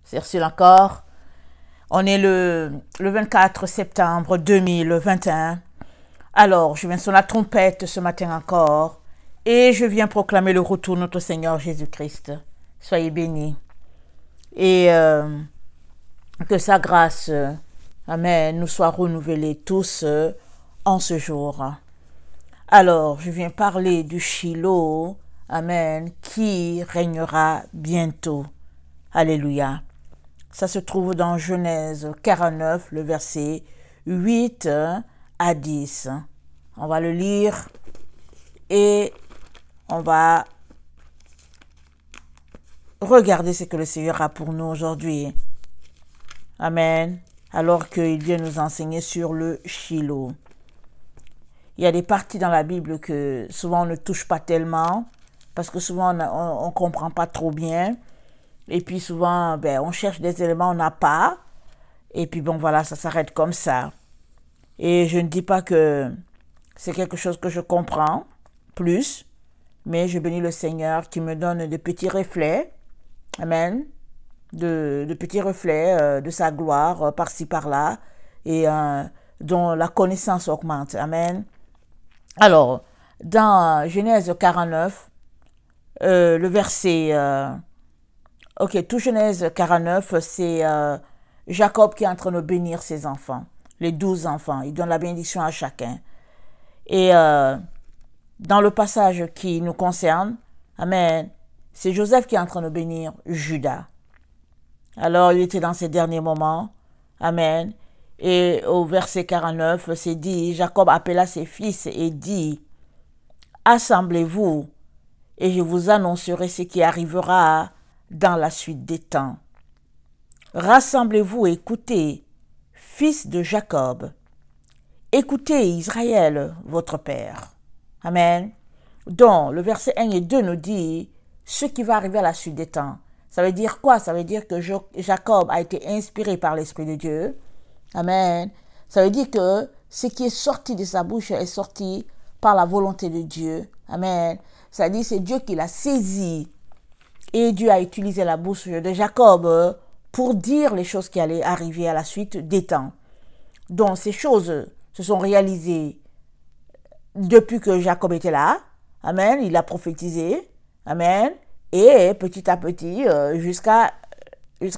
C'est reçu encore. On est le 24 septembre 2021. Alors, je viens sur la trompette ce matin encore et je viens proclamer le retour de notre Seigneur Jésus-Christ. Soyez bénis. Et que sa grâce, amen, nous soit renouvelée tous en ce jour. Alors, je viens parler du Shiloh, amen, qui régnera bientôt. Alléluia. Ça se trouve dans Genèse 49, le verset 8 à 10. On va le lire et on va regarder ce que le Seigneur a pour nous aujourd'hui. Amen. Alors qu'il vient nous enseigner sur le Shiloh. Il y a des parties dans la Bible que souvent on ne touche pas tellement parce que souvent on ne comprend pas trop bien. Et puis souvent, on cherche des éléments, on n'a pas. Et puis bon, voilà, ça s'arrête comme ça. Et je ne dis pas que c'est quelque chose que je comprends plus, mais je bénis le Seigneur qui me donne de petits reflets, amen, de petits reflets de sa gloire par-ci, par-là, et dont la connaissance augmente, amen. Alors, dans Genèse 49, le verset... tout Genèse 49, c'est Jacob qui est en train de bénir ses enfants, les 12 enfants. Il donne la bénédiction à chacun. Et dans le passage qui nous concerne, amen, c'est Joseph qui est en train de bénir Judas. Alors, il était dans ses derniers moments, amen. Et au verset 49, c'est dit, Jacob appela ses fils et dit, « Assemblez-vous, et je vous annoncerai ce qui arrivera dans la suite des temps. Rassemblez-vous et écoutez, fils de Jacob. Écoutez Israël, votre père. » Amen. Donc, le verset 1 et 2 nous dit ce qui va arriver à la suite des temps. Ça veut dire quoi? Ça veut dire que Jacob a été inspiré par l'Esprit de Dieu. Amen. Ça veut dire que ce qui est sorti de sa bouche est sorti par la volonté de Dieu. Amen. Ça veut dire que c'est Dieu qui l'a saisi. Et Dieu a utilisé la bouche de Jacob pour dire les choses qui allaient arriver à la suite des temps. Donc ces choses se sont réalisées depuis que Jacob était là. Amen. Il a prophétisé. Amen. Et petit à petit, jusqu'à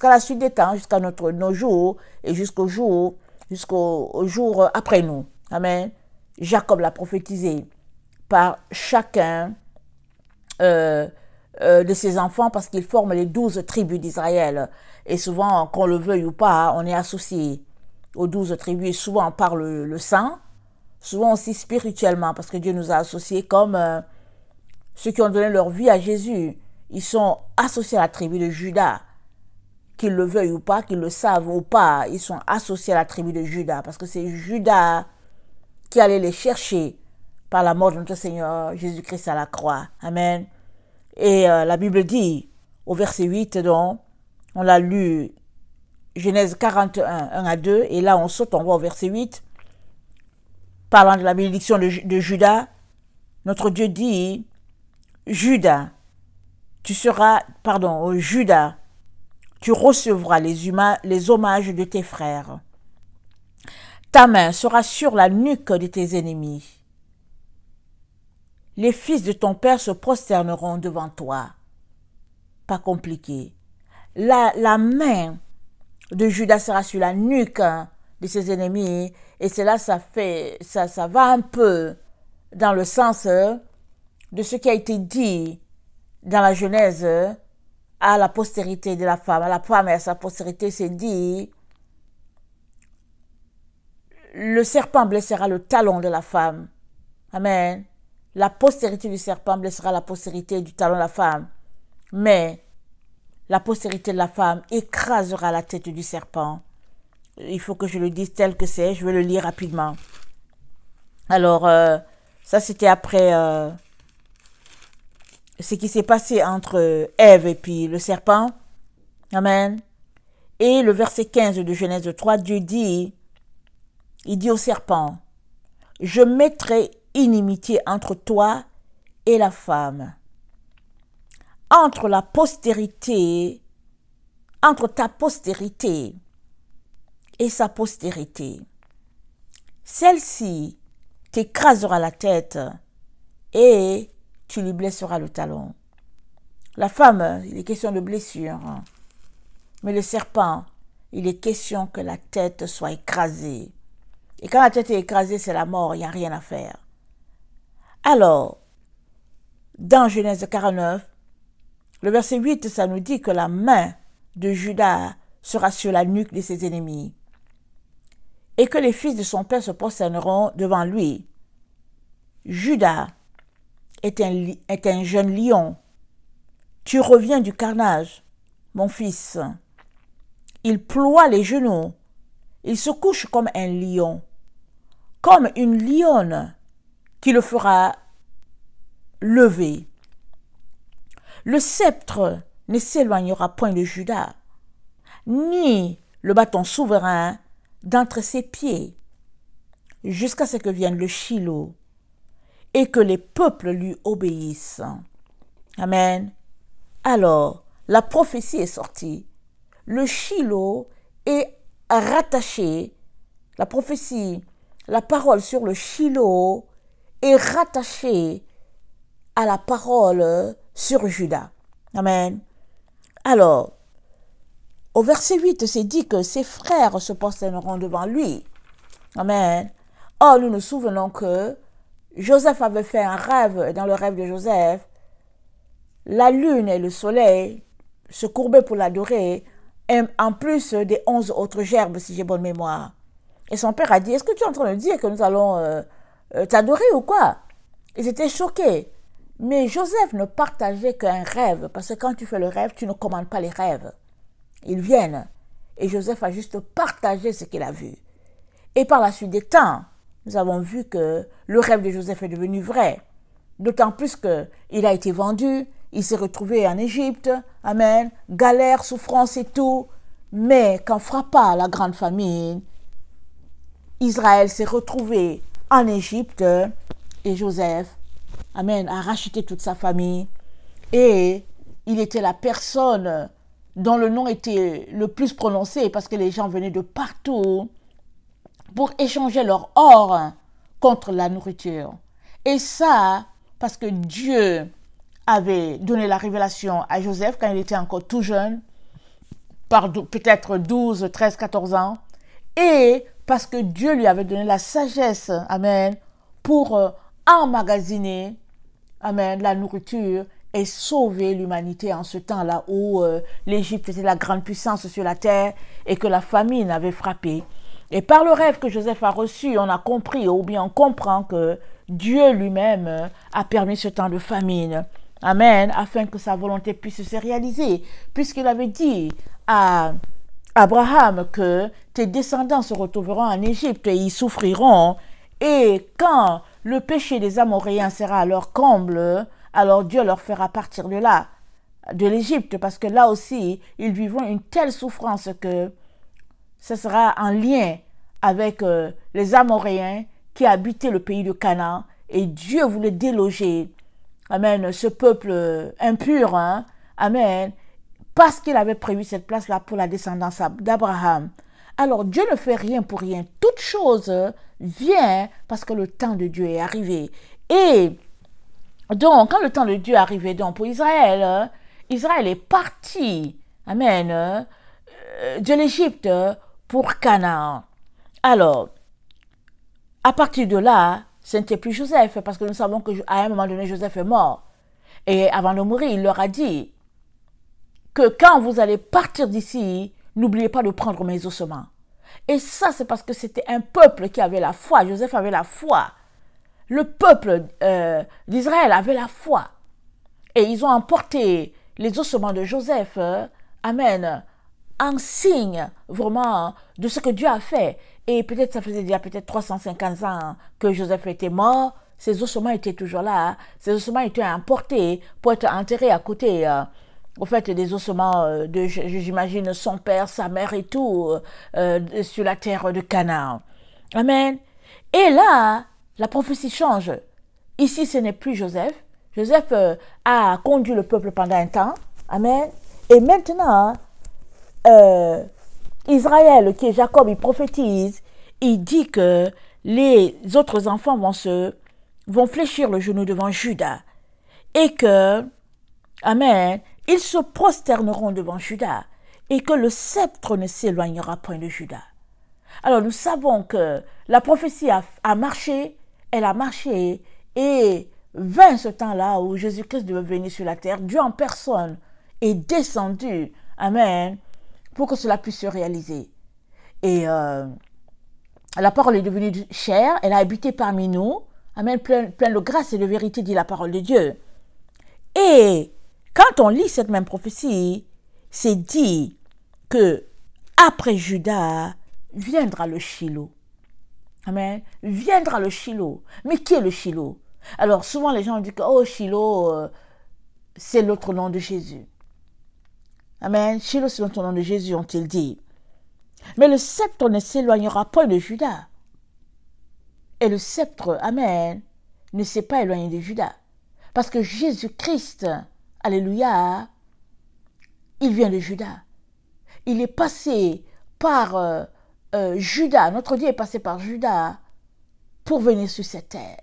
la suite des temps, jusqu'à nos jours et jusqu'au jour après nous. Amen. Jacob l'a prophétisé par chacun de ses enfants parce qu'ils forment les 12 tribus d'Israël. Et souvent, qu'on le veuille ou pas, on est associé aux 12 tribus. Et souvent, par le sang, souvent aussi spirituellement, parce que Dieu nous a associés comme ceux qui ont donné leur vie à Jésus. Ils sont associés à la tribu de Juda. Qu'ils le veuillent ou pas, qu'ils le savent ou pas, ils sont associés à la tribu de Juda. Parce que c'est Juda qui allait les chercher par la mort de notre Seigneur Jésus-Christ à la croix. Amen. Et la Bible dit, au verset 8, donc, on l'a lu, Genèse 41, 1 à 2, et là on saute, on voit au verset 8, parlant de la bénédiction de Judas, notre Dieu dit, Judas, Judas, tu recevras les hommages de tes frères. Ta main sera sur la nuque de tes ennemis. Les fils de ton père se prosterneront devant toi. Pas compliqué. La main de Judas sera sur la nuque de ses ennemis. Et cela, ça va un peu dans le sens de ce qui a été dit dans la Genèse à la postérité de la femme. À la femme et à sa postérité, c'est dit, le serpent blessera le talon de la femme. Amen. La postérité du serpent blessera la postérité du talon de la femme. Mais la postérité de la femme écrasera la tête du serpent. Il faut que je le dise tel que c'est. Je vais le lire rapidement. Alors, ça c'était après ce qui s'est passé entre Ève et puis le serpent. Amen. Et le verset 15 de Genèse 3, Dieu dit, il dit au serpent, « Je mettrai inimitié entre toi et la femme, entre la postérité entre ta postérité et sa postérité. Celle-ci t'écrasera la tête et tu lui blesseras le talon. La femme, il est question de blessure. Mais le serpent, il est question que la tête soit écrasée. Et quand la tête est écrasée, c'est la mort, il n'y a rien à faire. Alors, dans Genèse 49, le verset 8, ça nous dit que la main de Judas sera sur la nuque de ses ennemis et que les fils de son père se prosterneront devant lui. Judas est un jeune lion. Tu reviens du carnage, mon fils. Il ploie les genoux. Il se couche comme un lion, comme une lionne qui le fera lever. Le sceptre ne s'éloignera point de Judas, ni le bâton souverain d'entre ses pieds, jusqu'à ce que vienne le Shilo et que les peuples lui obéissent. Amen. Alors, la prophétie est sortie. Le Shilo est rattaché. La prophétie, la parole sur le Shilo est rattachée à la parole sur Judas. Amen. Alors, au verset 8, c'est dit que ses frères se prosterneront devant lui. Amen. Or, nous nous souvenons que Joseph avait fait un rêve, et dans le rêve de Joseph, la lune et le soleil se courbaient pour l'adorer, en plus des 11 autres gerbes, si j'ai bonne mémoire. Et son père a dit, est-ce que tu es en train de dire que nous allons t'adorer ou quoi? Ils étaient choqués. Mais Joseph ne partageait qu'un rêve, parce que quand tu fais le rêve, tu ne commandes pas les rêves. Ils viennent. Et Joseph a juste partagé ce qu'il a vu. Et par la suite des temps, nous avons vu que le rêve de Joseph est devenu vrai. D'autant plus qu'il a été vendu, il s'est retrouvé en Égypte, amen, galère, souffrance et tout. Mais quand frappa la grande famine, Israël s'est retrouvé en Égypte et Joseph, amen, a racheté toute sa famille. Et il était la personne dont le nom était le plus prononcé parce que les gens venaient de partout pour échanger leur or contre la nourriture. Et ça, parce que Dieu avait donné la révélation à Joseph quand il était encore tout jeune, par peut-être 12, 13, 14 ans, et parce que Dieu lui avait donné la sagesse, amen, pour emmagasiner, amen, la nourriture et sauver l'humanité en ce temps-là où l'Égypte était la grande puissance sur la terre et que la famine avait frappé. Et par le rêve que Joseph a reçu, on a compris, ou bien on comprend que Dieu lui-même a permis ce temps de famine. Amen, afin que sa volonté puisse se réaliser, puisqu'il avait dit à Abraham que tes descendants se retrouveront en Égypte et y souffriront. Et quand le péché des Amoréens sera à leur comble, alors Dieu leur fera partir de là, de l'Égypte, parce que là aussi, ils vivront une telle souffrance que ce sera en lien avec les Amoréens qui habitaient le pays de Canaan. Et Dieu voulait déloger, amen, ce peuple impur, hein, amen, parce qu'il avait prévu cette place-là pour la descendance d'Abraham. Alors Dieu ne fait rien pour rien. Toute chose vient parce que le temps de Dieu est arrivé. Et donc, quand le temps de Dieu est arrivé donc, pour Israël, Israël est parti, amen, de l'Égypte pour Canaan. Alors, à partir de là, ce n'était plus Joseph, parce que nous savons qu'à un moment donné, Joseph est mort. Et avant de mourir, il leur a dit que quand vous allez partir d'ici, n'oubliez pas de prendre mes ossements. Et ça, c'est parce que c'était un peuple qui avait la foi. Joseph avait la foi. Le peuple d'Israël avait la foi. Et ils ont emporté les ossements de Joseph, amen, en signe vraiment de ce que Dieu a fait. Et peut-être ça faisait déjà peut-être 350 ans que Joseph était mort. Ses ossements étaient toujours là. Ses ossements étaient emportés pour être enterrés à côté, au fait, des ossements de, j'imagine, son père, sa mère et tout, sur la terre de Canaan. Amen. Et là, la prophétie change. Ici, ce n'est plus Joseph. Joseph a conduit le peuple pendant un temps. Amen. Et maintenant, Israël, qui est Jacob, il prophétise, il dit que les autres enfants vont fléchir le genou devant Judas et que, amen, ils se prosterneront devant Judas et que le sceptre ne s'éloignera point de Judas. Alors nous savons que la prophétie a marché, elle a marché et vint ce temps-là où Jésus-Christ devait venir sur la terre, Dieu en personne est descendu, amen, pour que cela puisse se réaliser. Et la parole est devenue chair, elle a habité parmi nous, amen, plein de grâce et de vérité, dit la parole de Dieu. Et quand on lit cette même prophétie, c'est dit que après Judas viendra le Shiloh. Amen. Viendra le Shiloh. Mais qui est le Shiloh? Alors souvent les gens disent que oh Shiloh, c'est l'autre nom de Jésus. Amen. Shiloh, c'est l'autre nom de Jésus, ont-ils dit. Mais le sceptre ne s'éloignera pas de Judas. Et le sceptre, amen, ne s'est pas éloigné de Judas. Parce que Jésus-Christ, alléluia, il vient de Judas. Il est passé par Judas. Notre Dieu est passé par Judas pour venir sur cette terre.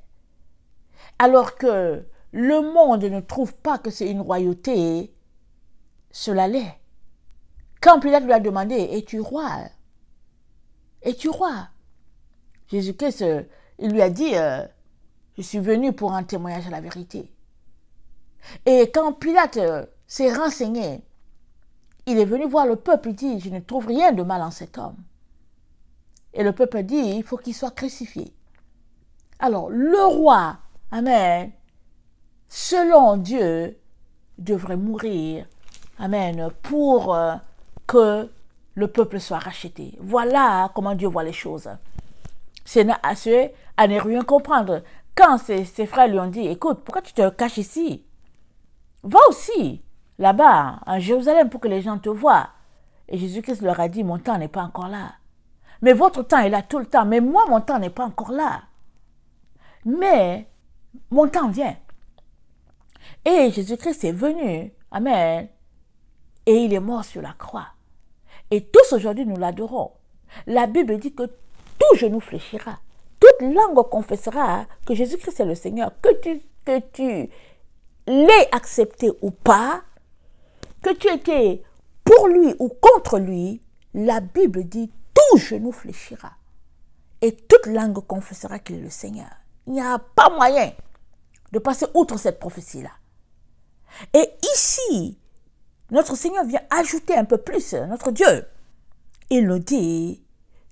Alors que le monde ne trouve pas que c'est une royauté, cela l'est. Quand Pilate lui a demandé, es-tu roi? Es-tu roi? Jésus-Christ, il lui a dit, je suis venu pour un témoignage à la vérité. Et quand Pilate s'est renseigné, il est venu voir le peuple, il dit, je ne trouve rien de mal en cet homme. Et le peuple dit, il faut qu'il soit crucifié. Alors, le roi, amen, selon Dieu, devrait mourir, amen, pour que le peuple soit racheté. Voilà comment Dieu voit les choses. C'est à ne rien comprendre. Quand ses frères lui ont dit, écoute, pourquoi tu te caches ici? Va aussi là-bas, en Jérusalem, pour que les gens te voient. Et Jésus-Christ leur a dit, mon temps n'est pas encore là. Mais votre temps est là tout le temps. Mais moi, mon temps n'est pas encore là. Mais mon temps vient. Et Jésus-Christ est venu. Amen. Et il est mort sur la croix. Et tous aujourd'hui, nous l'adorons. La Bible dit que tout genou fléchira. Toute langue confessera que Jésus-Christ est le Seigneur. Que tu l'aies accepté ou pas, que tu étais pour lui ou contre lui, la Bible dit tout genou fléchira. Et toute langue confessera qu'il est le Seigneur. Il n'y a pas moyen de passer outre cette prophétie-là. Et ici, notre Seigneur vient ajouter un peu plus, notre Dieu. Il nous dit,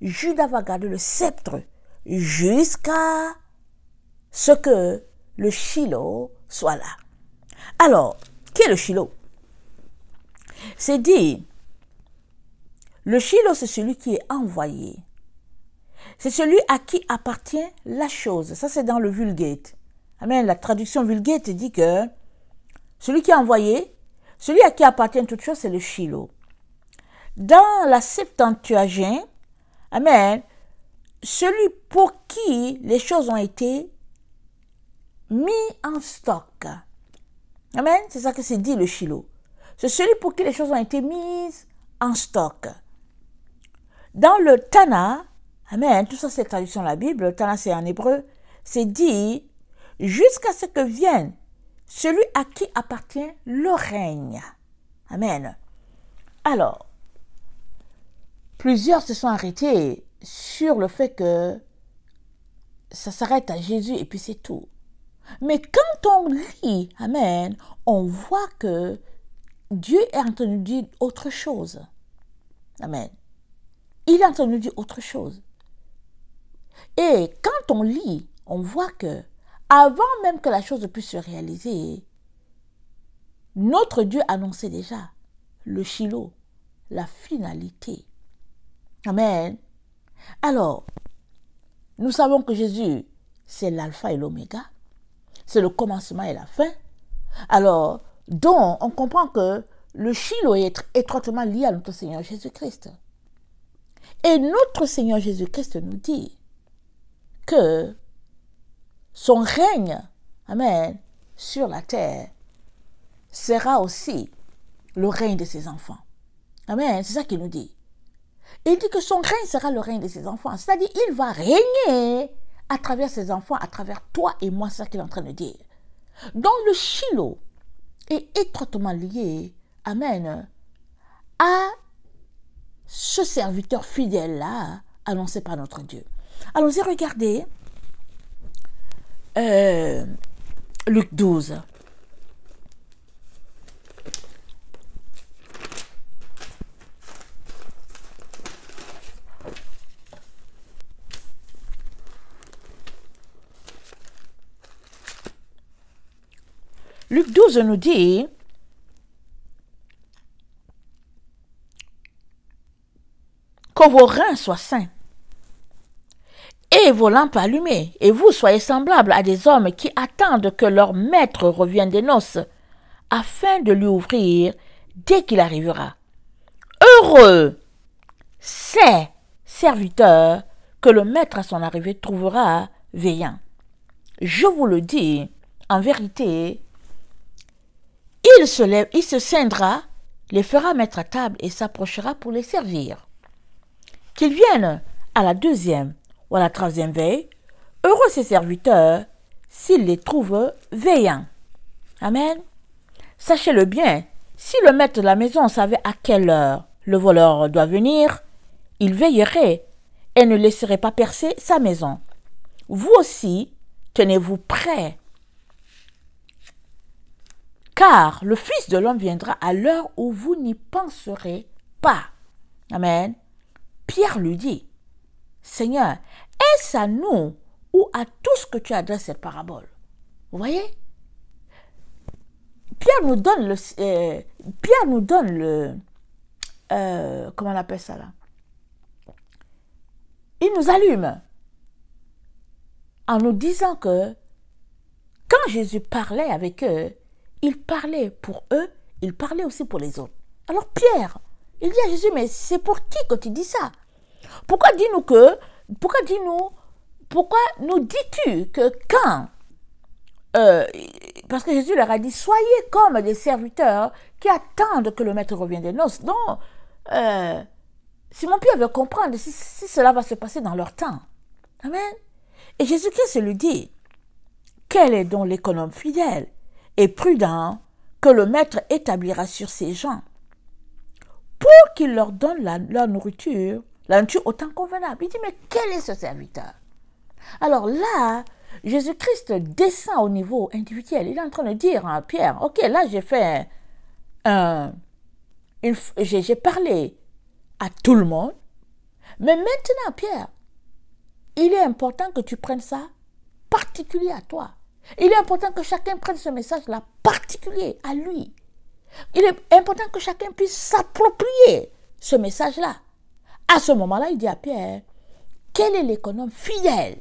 Judas va garder le sceptre jusqu'à ce que le Shiloh soit là. Alors, qui est le Shiloh? C'est dit, le Shiloh, c'est celui qui est envoyé. C'est celui à qui appartient la chose. Ça, c'est dans le Vulgate. Amen. La traduction Vulgate dit que celui qui est envoyé, celui à qui appartient toute chose, c'est le Shiloh. Dans la Septuagint, amen, celui pour qui les choses ont été mis en stock. Amen, c'est ça que c'est dit le Shiloh. C'est celui pour qui les choses ont été mises en stock. Dans le Tana, amen, tout ça c'est traduction de la Bible, le Tana c'est en hébreu, c'est dit jusqu'à ce que vienne celui à qui appartient le règne. Amen. Alors, plusieurs se sont arrêtés sur le fait que ça s'arrête à Jésus et puis c'est tout. Mais quand on lit, amen, on voit que Dieu est en train de nous dire autre chose. Amen. Il est en train de nous dire autre chose. Et quand on lit, on voit que avant même que la chose puisse se réaliser, notre Dieu annonçait déjà le Shiloh, la finalité. Amen. Alors, nous savons que Jésus, c'est l'alpha et l'oméga. C'est le commencement et la fin. Alors, donc, on comprend que le Shiloh est étroitement lié à notre Seigneur Jésus-Christ. Et notre Seigneur Jésus-Christ nous dit que son règne, amen, sur la terre, sera aussi le règne de ses enfants. Amen, c'est ça qu'il nous dit. Il dit que son règne sera le règne de ses enfants. C'est-à-dire, il va régner à travers ses enfants, à travers toi et moi, c'est ça qu'il est en train de dire. Donc le Shiloh est étroitement lié, amen, à ce serviteur fidèle-là, annoncé par notre Dieu. Allons-y, regardez Luc 12. Luc 12 nous dit que vos reins soient sains et vos lampes allumées, et vous soyez semblables à des hommes qui attendent que leur maître revienne des noces, afin de lui ouvrir dès qu'il arrivera. Heureux ces serviteurs que le maître à son arrivée trouvera veillant. Je vous le dis, en vérité, il se lève, il se ceindra, les fera mettre à table et s'approchera pour les servir. Qu'ils viennent à la deuxième ou à la troisième veille, heureux ses serviteurs s'ils les trouvent veillants. Amen. Sachez-le bien, si le maître de la maison savait à quelle heure le voleur doit venir, il veillerait et ne laisserait pas percer sa maison. Vous aussi, tenez-vous prêts, car le Fils de l'homme viendra à l'heure où vous n'y penserez pas. Amen. Pierre lui dit, Seigneur, est-ce à nous ou à tous que tu adresses cette parabole? Vous voyez? Pierre nous donne comment on appelle ça là? Il nous allume en nous disant que quand Jésus parlait avec eux, il parlait pour eux, il parlait aussi pour les autres. Alors Pierre, il dit à Jésus, mais c'est pour qui que tu dis ça? Pourquoi nous dis-tu que quand parce que Jésus leur a dit, soyez comme des serviteurs qui attendent que le maître revienne des noces. Donc, Simon-Pierre veut comprendre si cela va se passer dans leur temps. Amen. Et Jésus-Christ lui dit, quel est donc l'économe fidèle et prudent que le maître établira sur ses gens pour qu'il leur donne la nourriture au temps convenable. Il dit, mais quel est ce serviteur? Alors là, Jésus-Christ descend au niveau individuel. Il est en train de dire à Pierre, ok, là j'ai parlé à tout le monde, mais maintenant, Pierre, il est important que tu prennes ça particulier à toi. Il est important que chacun prenne ce message-là particulier à lui. Il est important que chacun puisse s'approprier ce message-là. À ce moment-là, il dit à Pierre, quel est l'économe fidèle?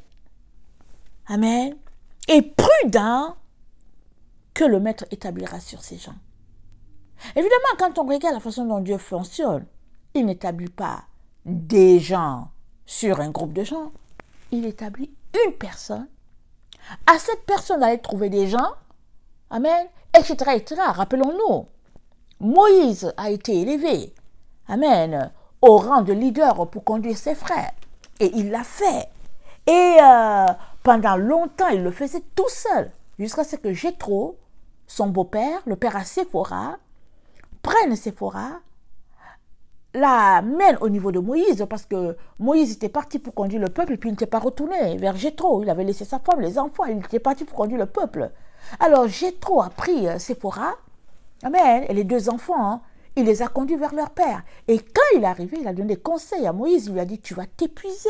Amen. Et prudent que le maître établira sur ses gens. Évidemment, quand on regarde la façon dont Dieu fonctionne, il n'établit pas des gens sur un groupe de gens. Il établit une personne. À cette personne d'aller trouver des gens, amen, etc., etc. Rappelons-nous, Moïse a été élevé, amen, au rang de leader pour conduire ses frères. Et il l'a fait. Et pendant longtemps, il le faisait tout seul, jusqu'à ce que Jéthro, son beau-père, le père à Séphora, prenne Séphora, la mène au niveau de Moïse, parce que Moïse était parti pour conduire le peuple, et puis il n'était pas retourné vers Jéthro. Il avait laissé sa femme, les enfants, il était parti pour conduire le peuple. Alors Jéthro a pris Séphora, amen, et les deux enfants, hein, il les a conduits vers leur père. Et quand il est arrivé, il a donné des conseils à Moïse, il lui a dit, tu vas t'épuiser.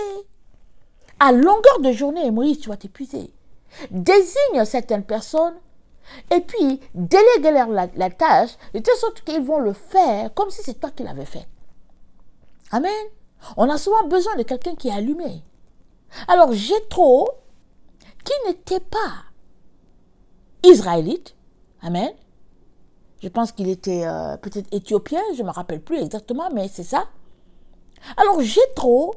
À longueur de journée, Moïse, tu vas t'épuiser. Désigne certaines personnes, et puis délègue-leur la tâche, de telle sorte qu'ils vont le faire comme si c'est toi qui l'avais fait. Amen. On a souvent besoin de quelqu'un qui est allumé. Alors Jéthro, qui n'était pas israélite, amen. Je pense qu'il était peut-être éthiopien, je ne me rappelle plus exactement, mais c'est ça. Alors Jéthro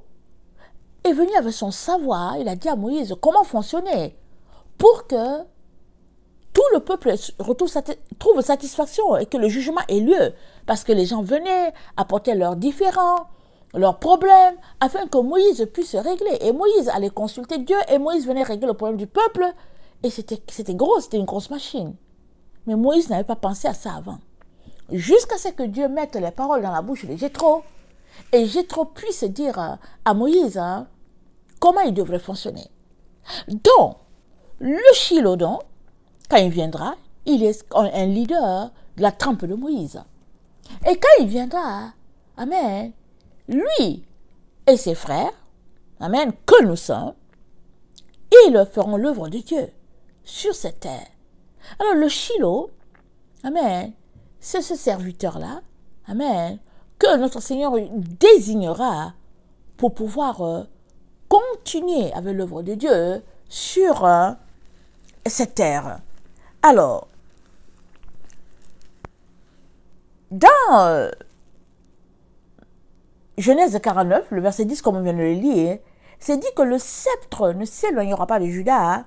est venu avec son savoir, il a dit à Moïse comment fonctionner pour que tout le peuple trouve satisfaction et que le jugement ait lieu. parce que les gens venaient apporter leurs différends, leurs problèmes, afin que Moïse puisse régler. Et Moïse allait consulter Dieu, et Moïse venait régler le problème du peuple. Et c'était gros, c'était une grosse machine. Mais Moïse n'avait pas pensé à ça avant. Jusqu'à ce que Dieu mette les paroles dans la bouche de Jéthro, et Jéthro puisse dire à Moïse comment il devrait fonctionner. Donc, le Shiloh, donc, quand il viendra, il est un leader de la trempe de Moïse. Et quand il viendra, amen, lui et ses frères, amen, que nous sommes, ils feront l'œuvre de Dieu sur cette terre. Alors le Shiloh, amen, c'est ce serviteur-là, amen, que notre Seigneur désignera pour pouvoir continuer avec l'œuvre de Dieu sur cette terre. Alors, dans Genèse 49, le verset 10, comme on vient de le lire, c'est dit que le sceptre ne s'éloignera pas de Juda,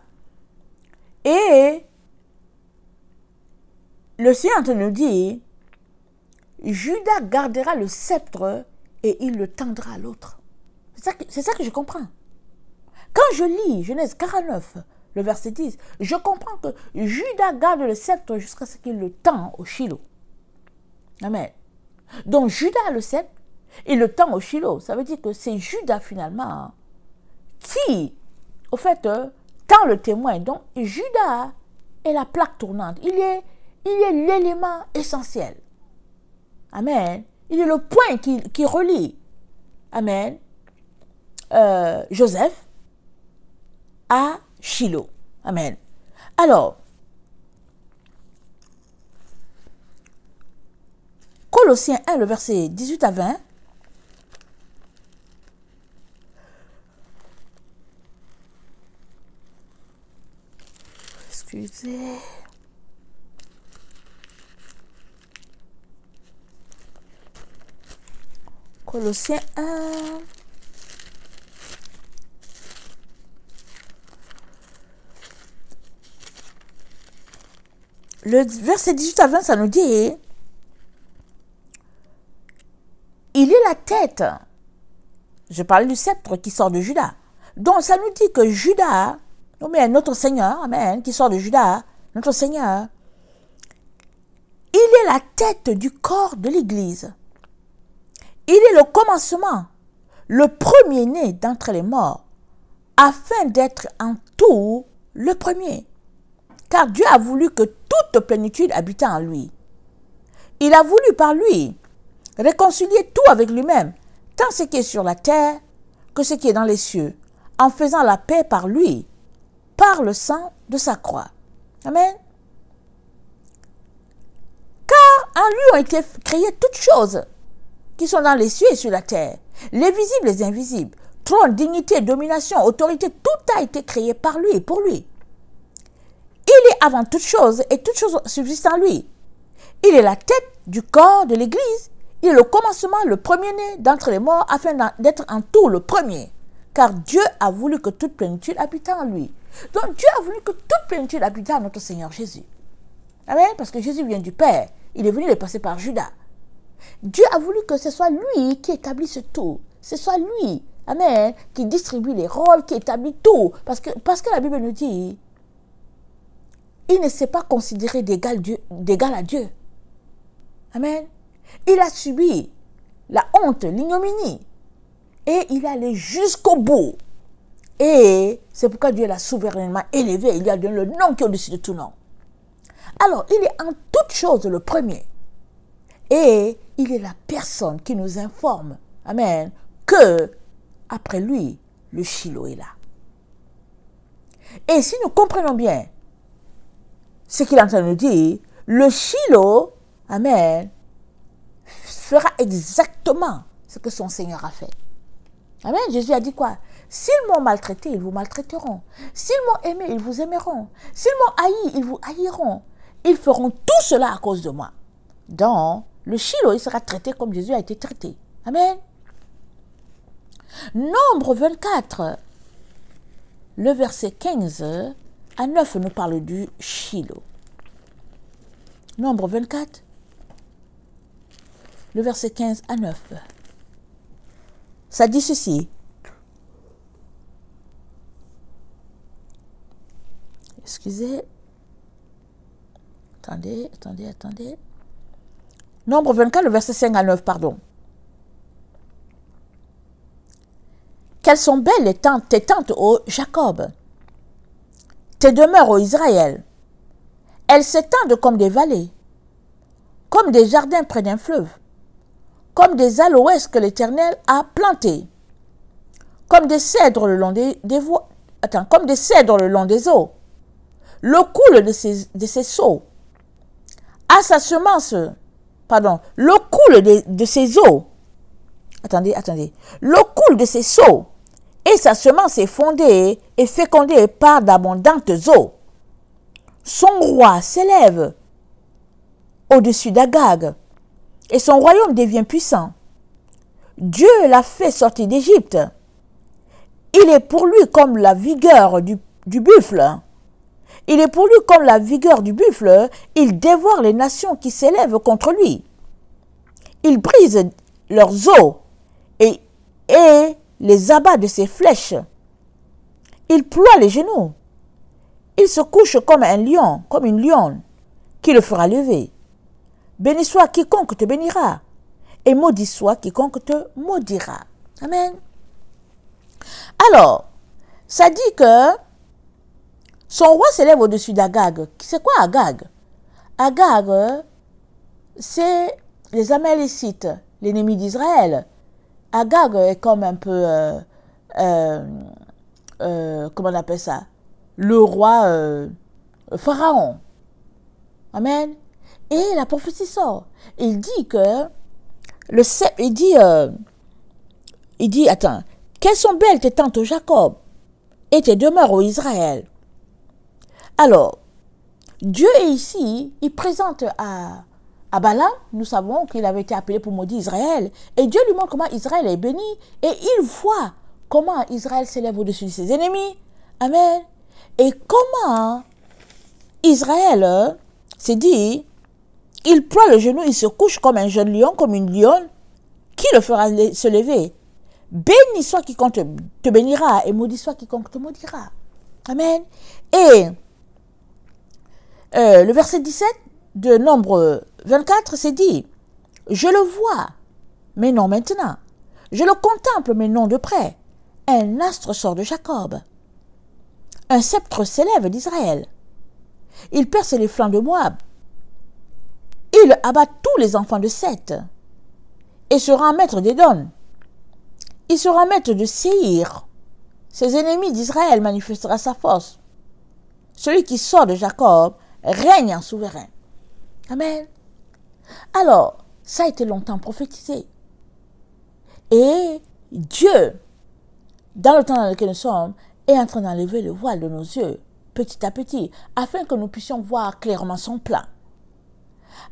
et le Seigneur nous dit, Juda gardera le sceptre et il le tendra à l'autre. C'est ça que je comprends. Quand je lis Genèse 49, le verset 10, je comprends que Juda garde le sceptre jusqu'à ce qu'il le tend au Shiloh. Amen. Donc Juda a le sceptre, il le tend au Shiloh. Ça veut dire que c'est Juda finalement qui, au fait, tend le témoin. Donc Juda est la plaque tournante. Il est l'élément essentiel. Amen. Il est le point qui relie. Amen. Joseph à Shiloh. Amen. Alors, Colossiens 1, le verset 18 à 20. Excusez. Colossiens 1. Le verset 18 à 20, ça nous dit, il est la tête. Je parle du sceptre qui sort de Juda. Donc ça nous dit que Juda, mais notre Seigneur, amen, qui sort de Juda, notre Seigneur, il est la tête du corps de l'Église. Il est le commencement, le premier-né d'entre les morts, afin d'être en tout le premier. Car Dieu a voulu que toute plénitude habitât en lui. Il a voulu par lui réconcilier tout avec lui-même, tant ce qui est sur la terre que ce qui est dans les cieux, en faisant la paix par lui, par le sang de sa croix. Amen. Car en lui ont été créées toutes choses qui sont dans les cieux et sur la terre, les visibles et les invisibles, trône, dignité, domination, autorité, tout a été créé par lui et pour lui. Il est avant toute chose et toute chose subsiste en lui. Il est la tête du corps de l'Église. Il est le commencement, le premier-né d'entre les morts, afin d'être en tout le premier. Car Dieu a voulu que toute plénitude habitât en lui. Donc Dieu a voulu que toute plénitude habitât en notre Seigneur Jésus. Amen. Parce que Jésus vient du Père. Il est venu le passer par Judas. Dieu a voulu que ce soit lui qui établisse tout. Ce soit lui, amen, qui distribue les rôles, qui établit tout. Parce que la Bible nous dit, il ne s'est pas considéré d'égal à Dieu. Amen. Il a subi la honte, l'ignominie. Et il est allé jusqu'au bout. Et c'est pourquoi Dieu l'a souverainement élevé. Il lui a donné le nom qui est au-dessus de tout nom. Alors, il est en toute chose le premier. Et il est la personne qui nous informe, amen, que après lui, le Shiloh est là. Et si nous comprenons bien ce qu'il est en train de nous dire, le Shiloh, amen, fera exactement ce que son Seigneur a fait. Amen. Jésus a dit quoi? S'ils m'ont maltraité, ils vous maltraiteront. S'ils m'ont aimé, ils vous aimeront. S'ils m'ont haï, ils vous haïront. Ils feront tout cela à cause de moi. Donc, le Shiloh, il sera traité comme Jésus a été traité. Amen. Nombre 24, le verset 15 à 9 nous parle du Shiloh. Nombre 24. le verset 15 à 9. Ça dit ceci. Excusez. Attendez. Nombre 24, le verset 5 à 9, pardon. Quelles sont belles tes tentes, ô Jacob, tes demeures, ô Israël. Elles s'étendent comme des vallées, comme des jardins près d'un fleuve, comme des aloès que l'Éternel a plantés, comme des cèdres le long comme des cèdres le long des eaux. L'eau coule de ses seaux. À sa semence, l'eau coule de ses eaux. Attendez. L'eau coule de ses seaux, et sa semence est fondée et fécondée par d'abondantes eaux. Son roi s'élève au-dessus d'Agag, et son royaume devient puissant. Dieu l'a fait sortir d'Égypte. Il est pour lui comme la vigueur du buffle. Il est pour lui comme la vigueur du buffle. Il dévore les nations qui s'élèvent contre lui. Il brise leurs os et les abat de ses flèches. Il ploie les genoux. Il se couche comme un lion, comme une lionne, qui le fera lever. Béni soit quiconque te bénira, et maudit soit quiconque te maudira. Amen. Alors, ça dit que son roi s'élève au-dessus d'Agag. C'est quoi Agag? Agag, c'est les Amalécites, l'ennemi d'Israël. Agag est comme un peu, comment on appelle ça? Le roi Pharaon. Amen. Et la prophétie sort. Il dit que, attends, quelles sont belles tes tentes au Jacob et tes demeures au Israël. Alors, Dieu est ici, il présente à Balaam, nous savons qu'il avait été appelé pour maudire Israël, et Dieu lui montre comment Israël est béni, et il voit comment Israël s'élève au-dessus de ses ennemis. Amen. Et comment Israël s'est dit, il ploie le genou, il se couche comme un jeune lion, comme une lionne, qui le fera se lever. Béni soit quiconque te bénira, et maudit soit quiconque te maudira. Amen. Et le verset 17 de Nombre 24, c'est dit, je le vois, mais non maintenant. Je le contemple, mais non de près. Un astre sort de Jacob. Un sceptre s'élève d'Israël. Il perce les flancs de Moab. Il abat tous les enfants de Seth et se rend maître d'Édom. Il se rend maître de Séhir. Ses ennemis d'Israël manifestera sa force. Celui qui sort de Jacob règne en souverain. Amen. Alors, ça a été longtemps prophétisé. Et Dieu, dans le temps dans lequel nous sommes, est en train d'enlever le voile de nos yeux, petit à petit, afin que nous puissions voir clairement son plan.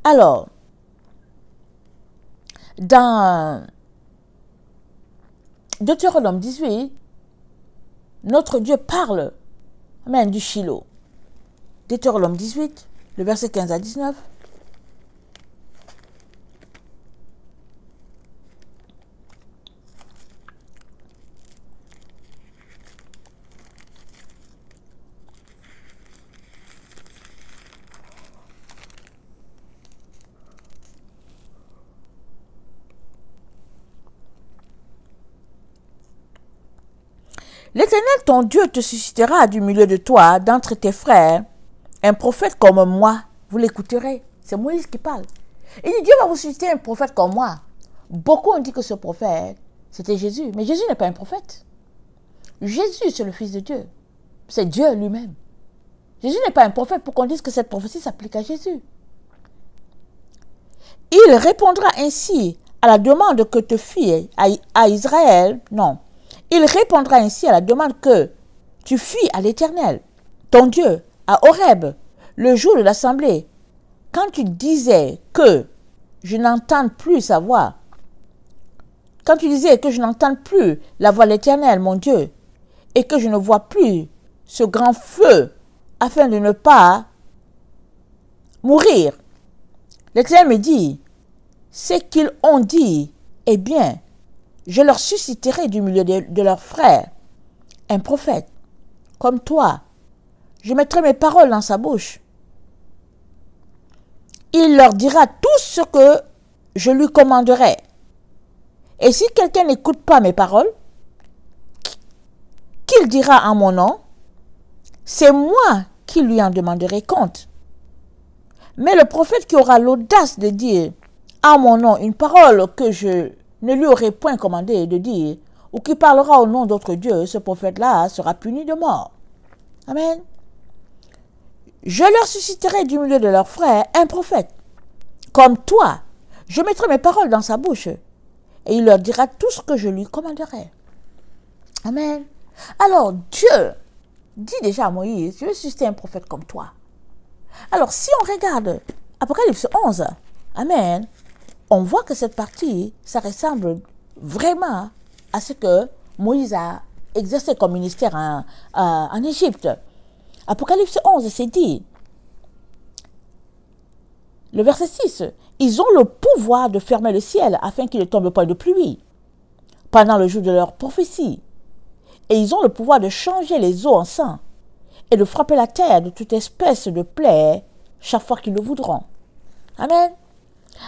Alors, dans Deutéronome 18, notre Dieu parle, amen, du Shiloh. Deutéronome 18, le verset 15 à 19. L'Éternel, ton Dieu, te suscitera du milieu de toi, d'entre tes frères, un prophète comme moi. Vous l'écouterez. C'est Moïse qui parle. Il dit, Dieu va vous susciter un prophète comme moi. Beaucoup ont dit que ce prophète, c'était Jésus. Mais Jésus n'est pas un prophète. Jésus, c'est le Fils de Dieu. C'est Dieu lui-même. Jésus n'est pas un prophète pour qu'on dise que cette prophétie s'applique à Jésus. Il répondra ainsi à la demande que te fit à Israël. Non. Il répondra ainsi à la demande que tu fis à l'Éternel, ton Dieu, à Horeb, le jour de l'assemblée, quand tu disais que je n'entends plus sa voix, quand tu disais que je n'entends plus la voix de l'Éternel, mon Dieu, et que je ne vois plus ce grand feu afin de ne pas mourir. L'Éternel me dit, ce qu'ils ont dit, eh bien, je leur susciterai du milieu de leurs frères un prophète, comme toi. Je mettrai mes paroles dans sa bouche. Il leur dira tout ce que je lui commanderai. Et si quelqu'un n'écoute pas mes paroles, qu'il dira en mon nom, c'est moi qui lui en demanderai compte. Mais le prophète qui aura l'audace de dire en mon nom une parole que je ne lui aurai point commandé de dire, ou qui parlera au nom d'autre Dieu, ce prophète-là sera puni de mort. Amen. Je leur susciterai du milieu de leurs frères un prophète, comme toi. Je mettrai mes paroles dans sa bouche, et il leur dira tout ce que je lui commanderai. Amen. Alors Dieu dit déjà à Moïse, je vais susciter un prophète comme toi. Alors si on regarde Apocalypse 11, Amen, on voit que cette partie, ça ressemble vraiment à ce que Moïse a exercé comme ministère en Égypte. Apocalypse 11, c'est dit, le verset 6, ils ont le pouvoir de fermer le ciel afin qu'il ne tombe pas de pluie pendant le jour de leur prophétie. Et ils ont le pouvoir de changer les eaux en sang et de frapper la terre de toute espèce de plaie chaque fois qu'ils le voudront. Amen.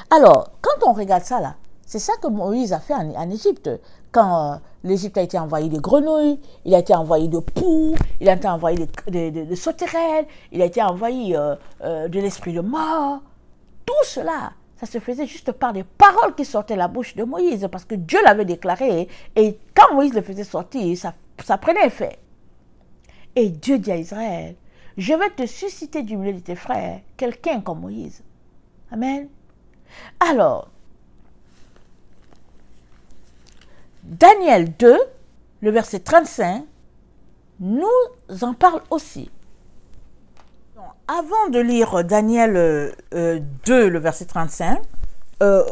Alors, quand on regarde ça là, c'est ça que Moïse a fait en Égypte. Quand l'Égypte a été envahie de grenouilles, il a été envahi de poux, il a été envahi de sauterelles, il a été envahi de l'esprit de mort. Tout cela, ça se faisait juste par des paroles qui sortaient de la bouche de Moïse, parce que Dieu l'avait déclaré, et quand Moïse le faisait sortir, ça prenait effet. Et Dieu dit à Israël, je vais te susciter du milieu de tes frères quelqu'un comme Moïse. Amen. Alors, Daniel 2, le verset 35, nous en parle aussi. Avant de lire Daniel 2, le verset 35,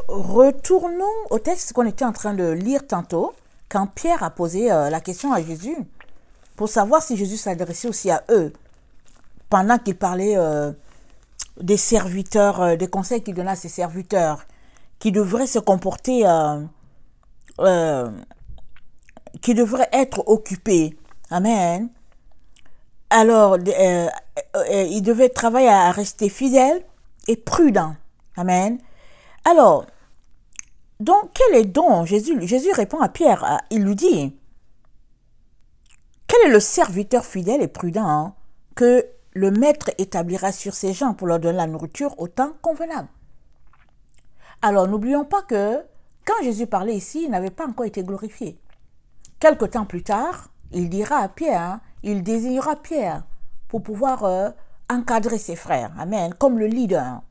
retournons au texte qu'on était en train de lire tantôt, quand Pierre a posé la question à Jésus, pour savoir si Jésus s'adressait aussi à eux, pendant qu'il parlait des serviteurs, des conseils qu'il donnait à ses serviteurs, qui devraient se comporter, qui devraient être occupés. Amen. Alors, il devait travailler à rester fidèle et prudent. Amen. Alors, donc, quel est donc Jésus répond à Pierre, il lui dit, quel est le serviteur fidèle et prudent que le maître établira sur ses gens pour leur donner la nourriture au temps convenable? Alors, n'oublions pas que quand Jésus parlait ici, il n'avait pas encore été glorifié. Quelque temps plus tard, il dira à Pierre, il désignera Pierre pour pouvoir encadrer ses frères, amen, comme le leader.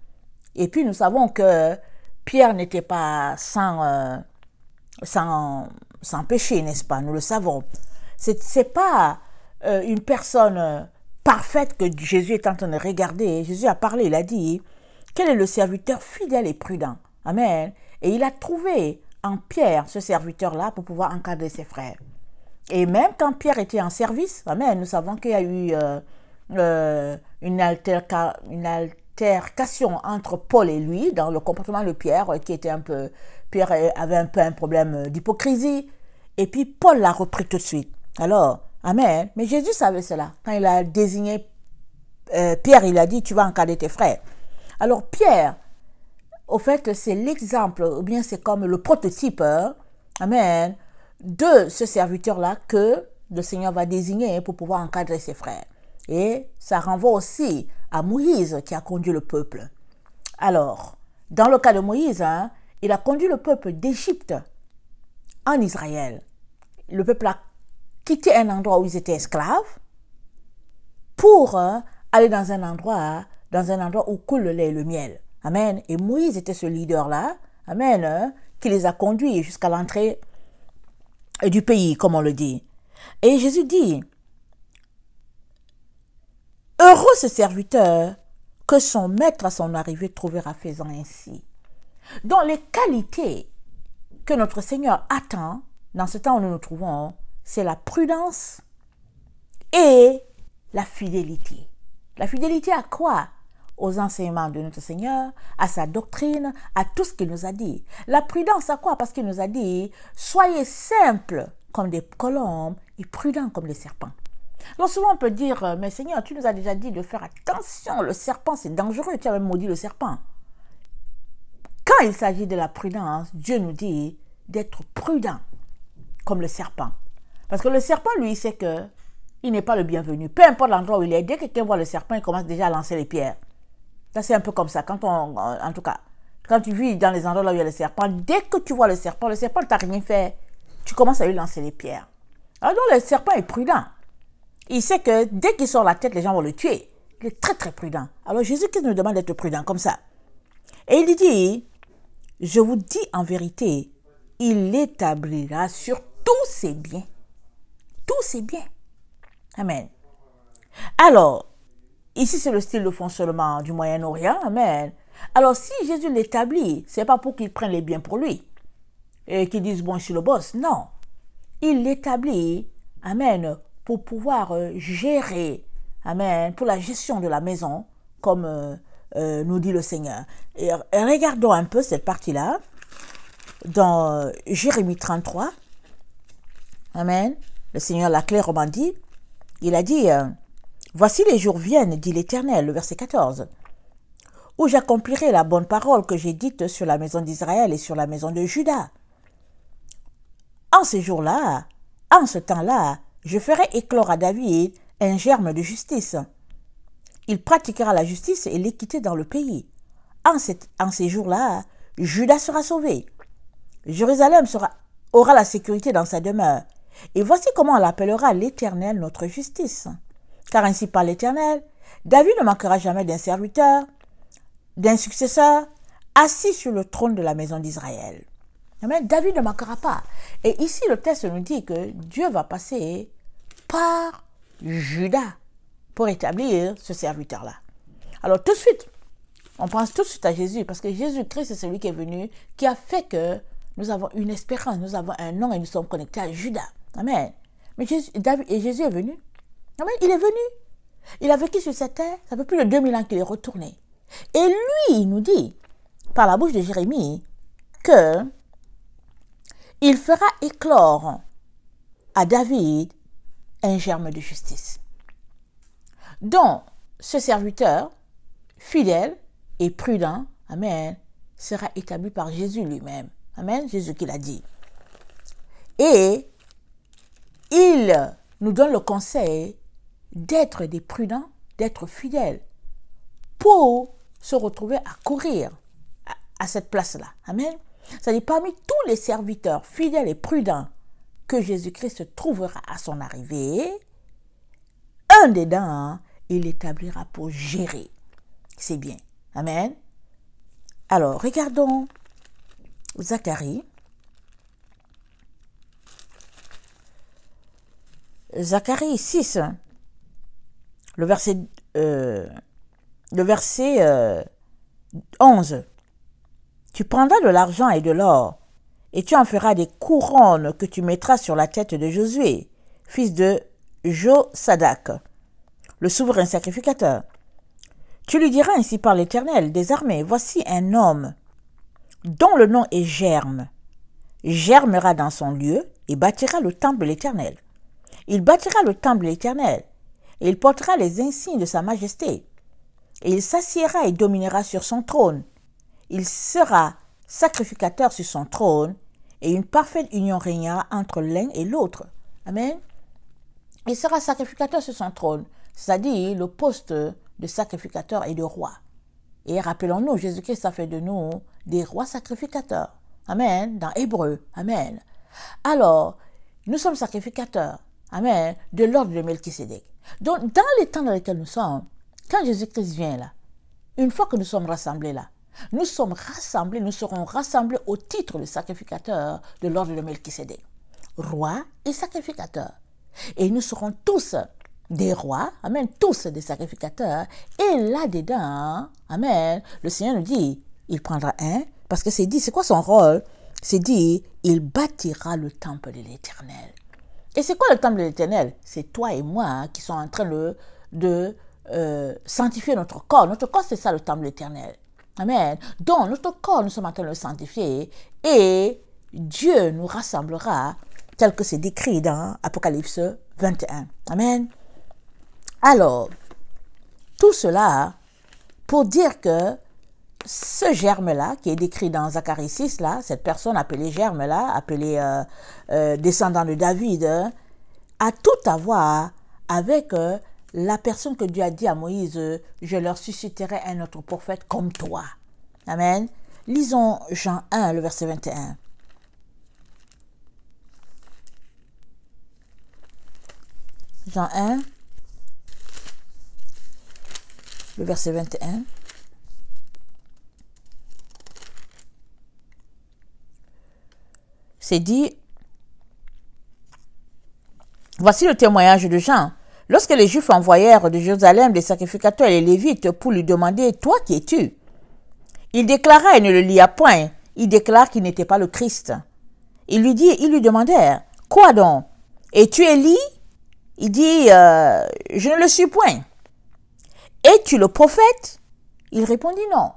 Et puis nous savons que Pierre n'était pas sans péché, n'est-ce pas? Nous le savons. C'est pas une personne parfaite que Jésus est en train de regarder. Jésus a parlé, il a dit, quel est le serviteur fidèle et prudent? Amen. Et il a trouvé en Pierre ce serviteur-là pour pouvoir encadrer ses frères. Et même quand Pierre était en service, amen, nous savons qu'il y a eu une altercation entre Paul et lui dans le comportement de Pierre, qui était Pierre avait un peu un problème d'hypocrisie, et puis Paul l'a repris tout de suite. Alors, amen, mais Jésus savait cela. Quand il a désigné Pierre, il a dit, tu vas encadrer tes frères. Alors Pierre, au fait, c'est l'exemple, ou bien c'est comme le prototype, amen, de ce serviteur-là que le Seigneur va désigner pour pouvoir encadrer ses frères. Et ça renvoie aussi à Moïse qui a conduit le peuple. Alors, dans le cas de Moïse, il a conduit le peuple d'Égypte en Israël. Le peuple a quitté un endroit où ils étaient esclaves pour aller dans un endroit où coule le lait et le miel. Amen. Et Moïse était ce leader-là, amen, qui les a conduits jusqu'à l'entrée du pays, comme on le dit. Et Jésus dit, heureux ce serviteur que son maître à son arrivée trouvera faisant ainsi. Donc les qualités que notre Seigneur attend dans ce temps où nous nous trouvons, c'est la prudence et la fidélité. La fidélité à quoi? aux enseignements de notre Seigneur, à sa doctrine, à tout ce qu'il nous a dit. La prudence à quoi? Parce qu'il nous a dit, soyez simples comme des colombes et prudents comme les serpents. Alors souvent on peut dire, mais Seigneur, tu nous as déjà dit de faire attention, le serpent c'est dangereux, tu as même maudit le serpent. Quand il s'agit de la prudence, Dieu nous dit d'être prudent comme le serpent. Parce que le serpent, lui, sait que il n'est pas le bienvenu. Peu importe l'endroit où il est, dès que quelqu'un voit le serpent, il commence déjà à lancer les pierres. Ça, c'est un peu comme ça. En tout cas, quand tu vis dans les endroits là où il y a le serpent, dès que tu vois le serpent ne t'a rien fait, tu commences à lui lancer les pierres. Alors, le serpent est prudent. Il sait que dès qu'il sort la tête, les gens vont le tuer. Il est très, très prudent. Alors, Jésus-Christ nous demande d'être prudent comme ça. Et il dit, je vous dis en vérité, il établira sur tous ses biens. Tous ses biens. Amen. Alors, ici c'est le style de fonctionnement du Moyen-Orient. Amen. Alors, si Jésus l'établit, ce n'est pas pour qu'il prenne les biens pour lui et qu'il dise, bon, je suis le boss. Non. Il l'établit, amen, pour pouvoir gérer, amen, pour la gestion de la maison, comme nous dit le Seigneur. Et regardons un peu cette partie-là, dans Jérémie 33. Amen. Le Seigneur l'a clairement dit. Il a dit, voici les jours viennent, dit l'Éternel, le verset 14, où j'accomplirai la bonne parole que j'ai dite sur la maison d'Israël et sur la maison de Juda. En ces jours-là, en ce temps-là, je ferai éclore à David un germe de justice. Il pratiquera la justice et l'équité dans le pays. En ces jours-là, Juda sera sauvé. Jérusalem aura la sécurité dans sa demeure. Et voici comment on l'appellera l'Éternel notre justice. Car ainsi parle l'Éternel, David ne manquera jamais d'un serviteur, d'un successeur, assis sur le trône de la maison d'Israël. Amen. David ne manquera pas. Et ici, le texte nous dit que Dieu va passer par Juda pour établir ce serviteur-là. Alors tout de suite, on pense tout de suite à Jésus, parce que Jésus-Christ, c'est celui qui est venu, qui a fait que nous avons une espérance, nous avons un nom et nous sommes connectés à Juda. Amen. Mais Jésus est venu. Amen. Il est venu. Il a vécu sur cette terre. Ça fait plus de 2000 ans qu'il est retourné. Et lui, il nous dit, par la bouche de Jérémie, que il fera éclore à David un germe de justice. Donc, ce serviteur, fidèle et prudent, amen, sera établi par Jésus lui-même. Amen, Jésus qui l'a dit. Et il nous donne le conseil d'être des prudents, d'être fidèles, pour se retrouver à courir à cette place-là. Amen. C'est-à-dire parmi tous les serviteurs fidèles et prudents que Jésus-Christ trouvera à son arrivée, un dedans, il l'établira pour gérer. C'est bien. Amen. Alors, regardons Zacharie. Zacharie 6, le verset 11. Tu prendras de l'argent et de l'or, et tu en feras des couronnes que tu mettras sur la tête de Josué, fils de Josadak, le souverain sacrificateur. Tu lui diras ainsi par l'Éternel des armées, voici un homme dont le nom est Germe, germera dans son lieu et bâtira le temple de l'Éternel. Il bâtira le temple de l'Éternel, et il portera les insignes de sa majesté, et il s'assiera et dominera sur son trône. Il sera sacrificateur sur son trône, et une parfaite union régnera entre l'un et l'autre. Amen. Il sera sacrificateur sur son trône, c'est-à-dire le poste de sacrificateur et de roi. Et rappelons-nous, Jésus-Christ a fait de nous des rois sacrificateurs. Amen. Dans Hébreu. Amen. Alors, nous sommes sacrificateurs. Amen. De l'ordre de Melchisédek. Donc, dans les temps dans lesquels nous sommes, quand Jésus-Christ vient là, une fois que nous sommes rassemblés là, nous serons rassemblés au titre de sacrificateur de l'ordre de Melchisédek. Roi et sacrificateur. Et nous serons tous des rois, amen, tous des sacrificateurs. Et là-dedans, amen, le Seigneur nous dit, il prendra un, parce que c'est dit, c'est quoi son rôle? C'est dit, il bâtira le temple de l'Éternel. Et c'est quoi le temple de l'Éternel? C'est toi et moi qui sommes en train de sanctifier notre corps. Notre corps, c'est ça le temple de l'Éternel. Amen. Donc, notre corps, nous sommes en train de le sanctifier et Dieu nous rassemblera tel que c'est décrit dans Apocalypse 21. Amen. Alors, tout cela pour dire que ce germe-là, qui est décrit dans Zacharie 6, là, cette personne appelée germe-là, appelée descendant de David, a tout à voir avec la personne que Dieu a dit à Moïse, je leur susciterai un autre prophète comme toi. Amen. Lisons Jean 1, le verset 21. Jean 1, le verset 21. C'est dit, voici le témoignage de Jean. Lorsque les Juifs envoyèrent de Jérusalem des sacrificateurs et les Lévites pour lui demander, toi qui es-tu? Il déclara et ne le lia point. Il déclare qu'il n'était pas le Christ. Ils lui demandèrent, quoi donc? Es-tu Élie? Il dit, je ne le suis point. Es-tu le prophète? Il répondit non.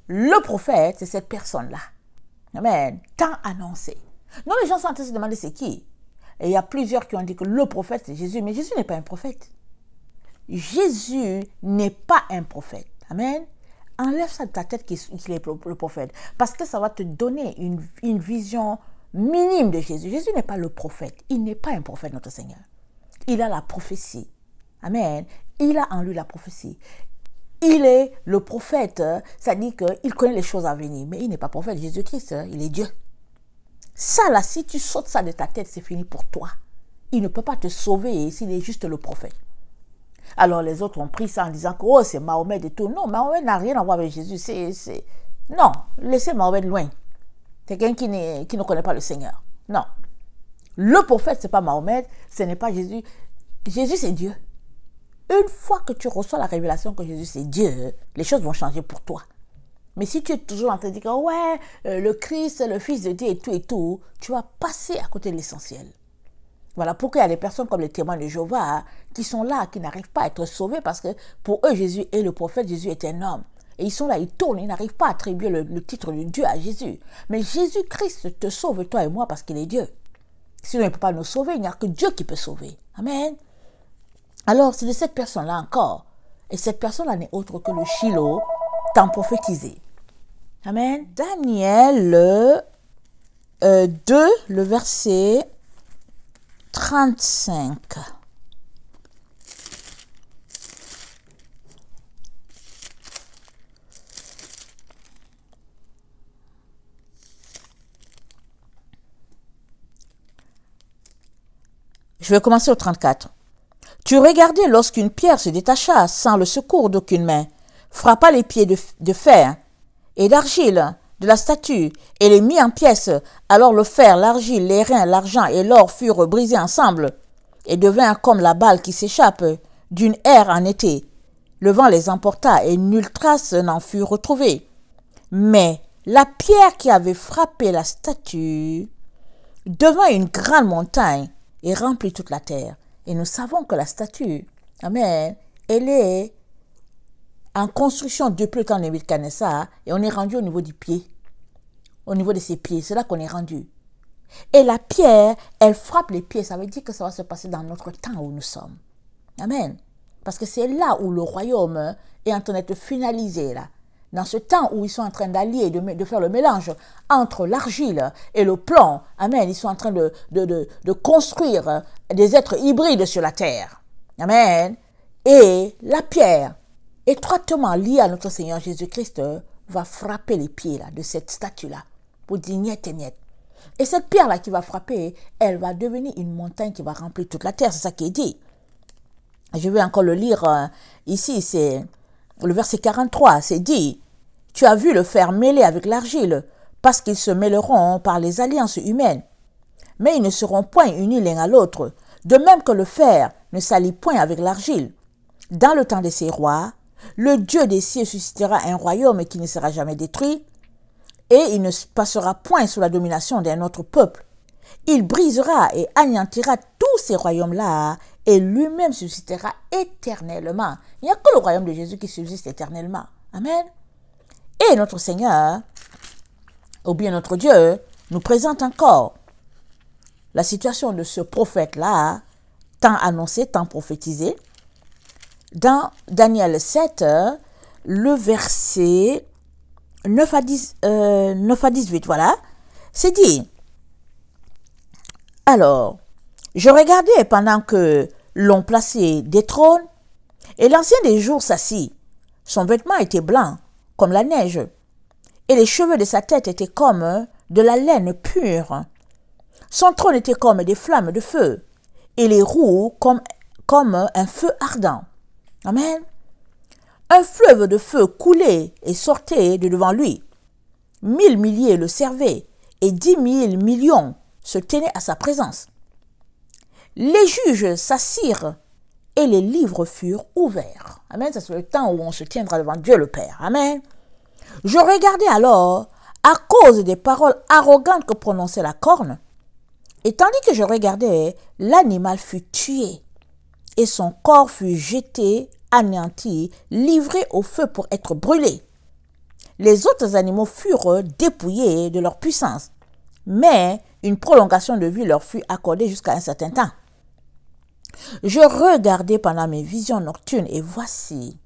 Le prophète, c'est cette personne-là. Amen. Tant annoncé. Non, les gens sont en train de se demander c'est qui? Et il y a plusieurs qui ont dit que le prophète, c'est Jésus. Mais Jésus n'est pas un prophète. Jésus n'est pas un prophète. Amen. Enlève ça de ta tête qu'il est le prophète. Parce que ça va te donner une vision minime de Jésus. Jésus n'est pas le prophète. Il n'est pas un prophète, notre Seigneur. Il a la prophétie. Amen. Il a en lui la prophétie. Il est le prophète, ça dit qu'il connaît les choses à venir. Mais il n'est pas prophète, Jésus-Christ, il est Dieu. Ça là, si tu sautes ça de ta tête, c'est fini pour toi. Il ne peut pas te sauver s'il est juste le prophète. Alors les autres ont pris ça en disant que oh, c'est Mahomet et tout. Non, Mahomet n'a rien à voir avec Jésus. Non, laissez Mahomet loin. C'est quelqu'un qui ne connaît pas le Seigneur. Non. Le prophète, ce n'est pas Mahomet, ce n'est pas Jésus. Jésus, c'est Dieu. Une fois que tu reçois la révélation que Jésus c'est Dieu, les choses vont changer pour toi. Mais si tu es toujours en train de dire ouais, le Christ, le Fils de Dieu et tout, tu vas passer à côté de l'essentiel. Voilà pourquoi il y a des personnes comme les témoins de Jéhovah qui sont là, qui n'arrivent pas à être sauvés parce que pour eux, Jésus est le prophète, Jésus est un homme. Et ils sont là, ils tournent, ils n'arrivent pas à attribuer le titre de Dieu à Jésus. Mais Jésus-Christ te sauve, toi et moi, parce qu'il est Dieu. Sinon, il ne peut pas nous sauver, il n'y a que Dieu qui peut sauver. Amen. Alors, c'est de cette personne-là encore. Et cette personne-là n'est autre que le Shiloh, tant prophétisé. Amen. Daniel 2, le verset 35. Je vais commencer au 34. Tu regardais lorsqu'une pierre se détacha sans le secours d'aucune main, frappa les pieds de fer et d'argile de la statue et les mit en pièces. Alors le fer, l'argile, les reins, l'argent et l'or furent brisés ensemble et devinrent comme la balle qui s'échappe d'une aire en été. Le vent les emporta et nulle trace n'en fut retrouvée. Mais la pierre qui avait frappé la statue devint une grande montagne et remplit toute la terre. Et nous savons que la statue, amen, elle est en construction depuis le temps de Nebuchadnezzar et on est rendu au niveau du pied, au niveau de ses pieds, c'est là qu'on est rendu. Et la pierre, elle frappe les pieds, ça veut dire que ça va se passer dans notre temps où nous sommes. Amen. Parce que c'est là où le royaume est en train d'être finalisé, là. Dans ce temps où ils sont en train d'allier, de faire le mélange entre l'argile et le plomb, amen, ils sont en train de construire des êtres hybrides sur la terre. Amen. Et la pierre, étroitement liée à notre Seigneur Jésus-Christ, va frapper les pieds là, de cette statue-là pour dire niet et niet. Et cette pierre-là qui va frapper, elle va devenir une montagne qui va remplir toute la terre. C'est ça qui est dit. Je vais encore le lire ici, c'est le verset 43, c'est dit, « Tu as vu le fer mêlé avec l'argile, parce qu'ils se mêleront par les alliances humaines. Mais ils ne seront point unis l'un à l'autre, de même que le fer ne s'allie point avec l'argile. Dans le temps de ces rois, le Dieu des cieux suscitera un royaume qui ne sera jamais détruit, et il ne passera point sous la domination d'un autre peuple. Il brisera et anéantira tous ces royaumes-là, et lui-même subsistera éternellement. Il n'y a que le royaume de Jésus qui subsiste éternellement. Amen. Et notre Seigneur, ou bien notre Dieu, nous présente encore la situation de ce prophète-là, tant annoncé, tant prophétisé. Dans Daniel 7, le verset 9 à 18, voilà, c'est dit. Alors, je regardais pendant que l'on plaçait des trônes, et l'ancien des jours s'assit. Son vêtement était blanc, comme la neige, et les cheveux de sa tête étaient comme de la laine pure. Son trône était comme des flammes de feu, et les roues comme un feu ardent. Amen. Un fleuve de feu coulait et sortait de devant lui. 1000 milliers le servaient, et 10 000 millions se tenaient à sa présence. Les juges s'assirent, et les livres furent ouverts. Amen. C'est le temps où on se tiendra devant Dieu le Père. Amen. Je regardais alors, à cause des paroles arrogantes que prononçait la corne, et tandis que je regardais, l'animal fut tué, et son corps fut jeté, anéanti, livré au feu pour être brûlé. Les autres animaux furent dépouillés de leur puissance, mais une prolongation de vie leur fut accordée jusqu'à un certain temps. Je regardais pendant mes visions nocturnes, et voici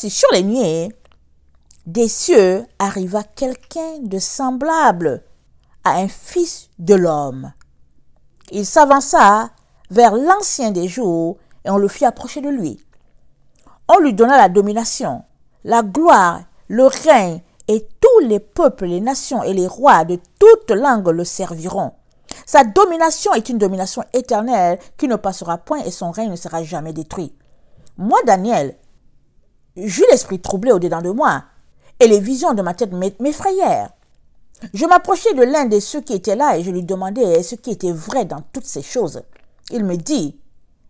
sur les nuées des cieux arriva quelqu'un de semblable à un fils de l'homme. Il s'avança vers l'ancien des jours et on le fit approcher de lui. On lui donna la domination, la gloire, le règne, et tous les peuples, les nations et les rois de toutes langues le serviront. Sa domination est une domination éternelle qui ne passera point et son règne ne sera jamais détruit. Moi, Daniel, j'eus l'esprit troublé au-dedans de moi et les visions de ma tête m'effrayèrent. Je m'approchai de l'un de ceux qui étaient là et je lui demandai ce qui était vrai dans toutes ces choses. Il me dit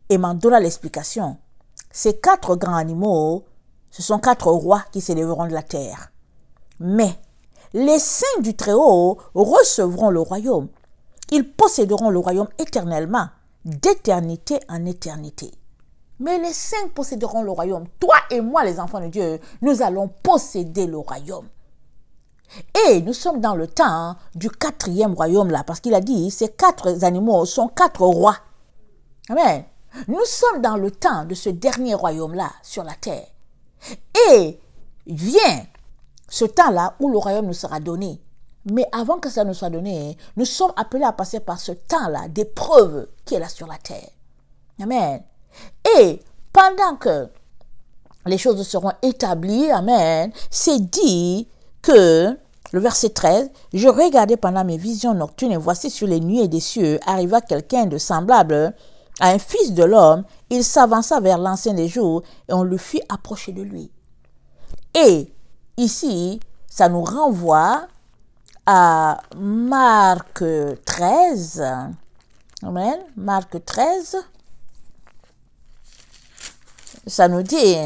et m'en donna l'explication. Ces 4 grands animaux, ce sont 4 rois qui s'élèveront de la terre. Mais les saints du Très-Haut recevront le royaume. Ils posséderont le royaume éternellement, d'éternité en éternité. Mais les saints posséderont le royaume. Toi et moi, les enfants de Dieu, nous allons posséder le royaume. Et nous sommes dans le temps du 4e royaume là, parce qu'il a dit, ces 4 animaux sont 4 rois. Amen. Nous sommes dans le temps de ce dernier royaume-là sur la terre. Et vient ce temps-là où le royaume nous sera donné. Mais avant que ça nous soit donné, nous sommes appelés à passer par ce temps-là d'épreuve qui est là sur la terre. Amen. Et pendant que les choses seront établies, amen, c'est dit que, le verset 13, je regardais pendant mes visions nocturnes et voici sur les nuées des cieux arriva quelqu'un de semblable à un fils de l'homme. Il s'avança vers l'ancien des jours et on le fit approcher de lui. Et ici, ça nous renvoie à Marc 13. Amen. Marc 13. Ça nous dit,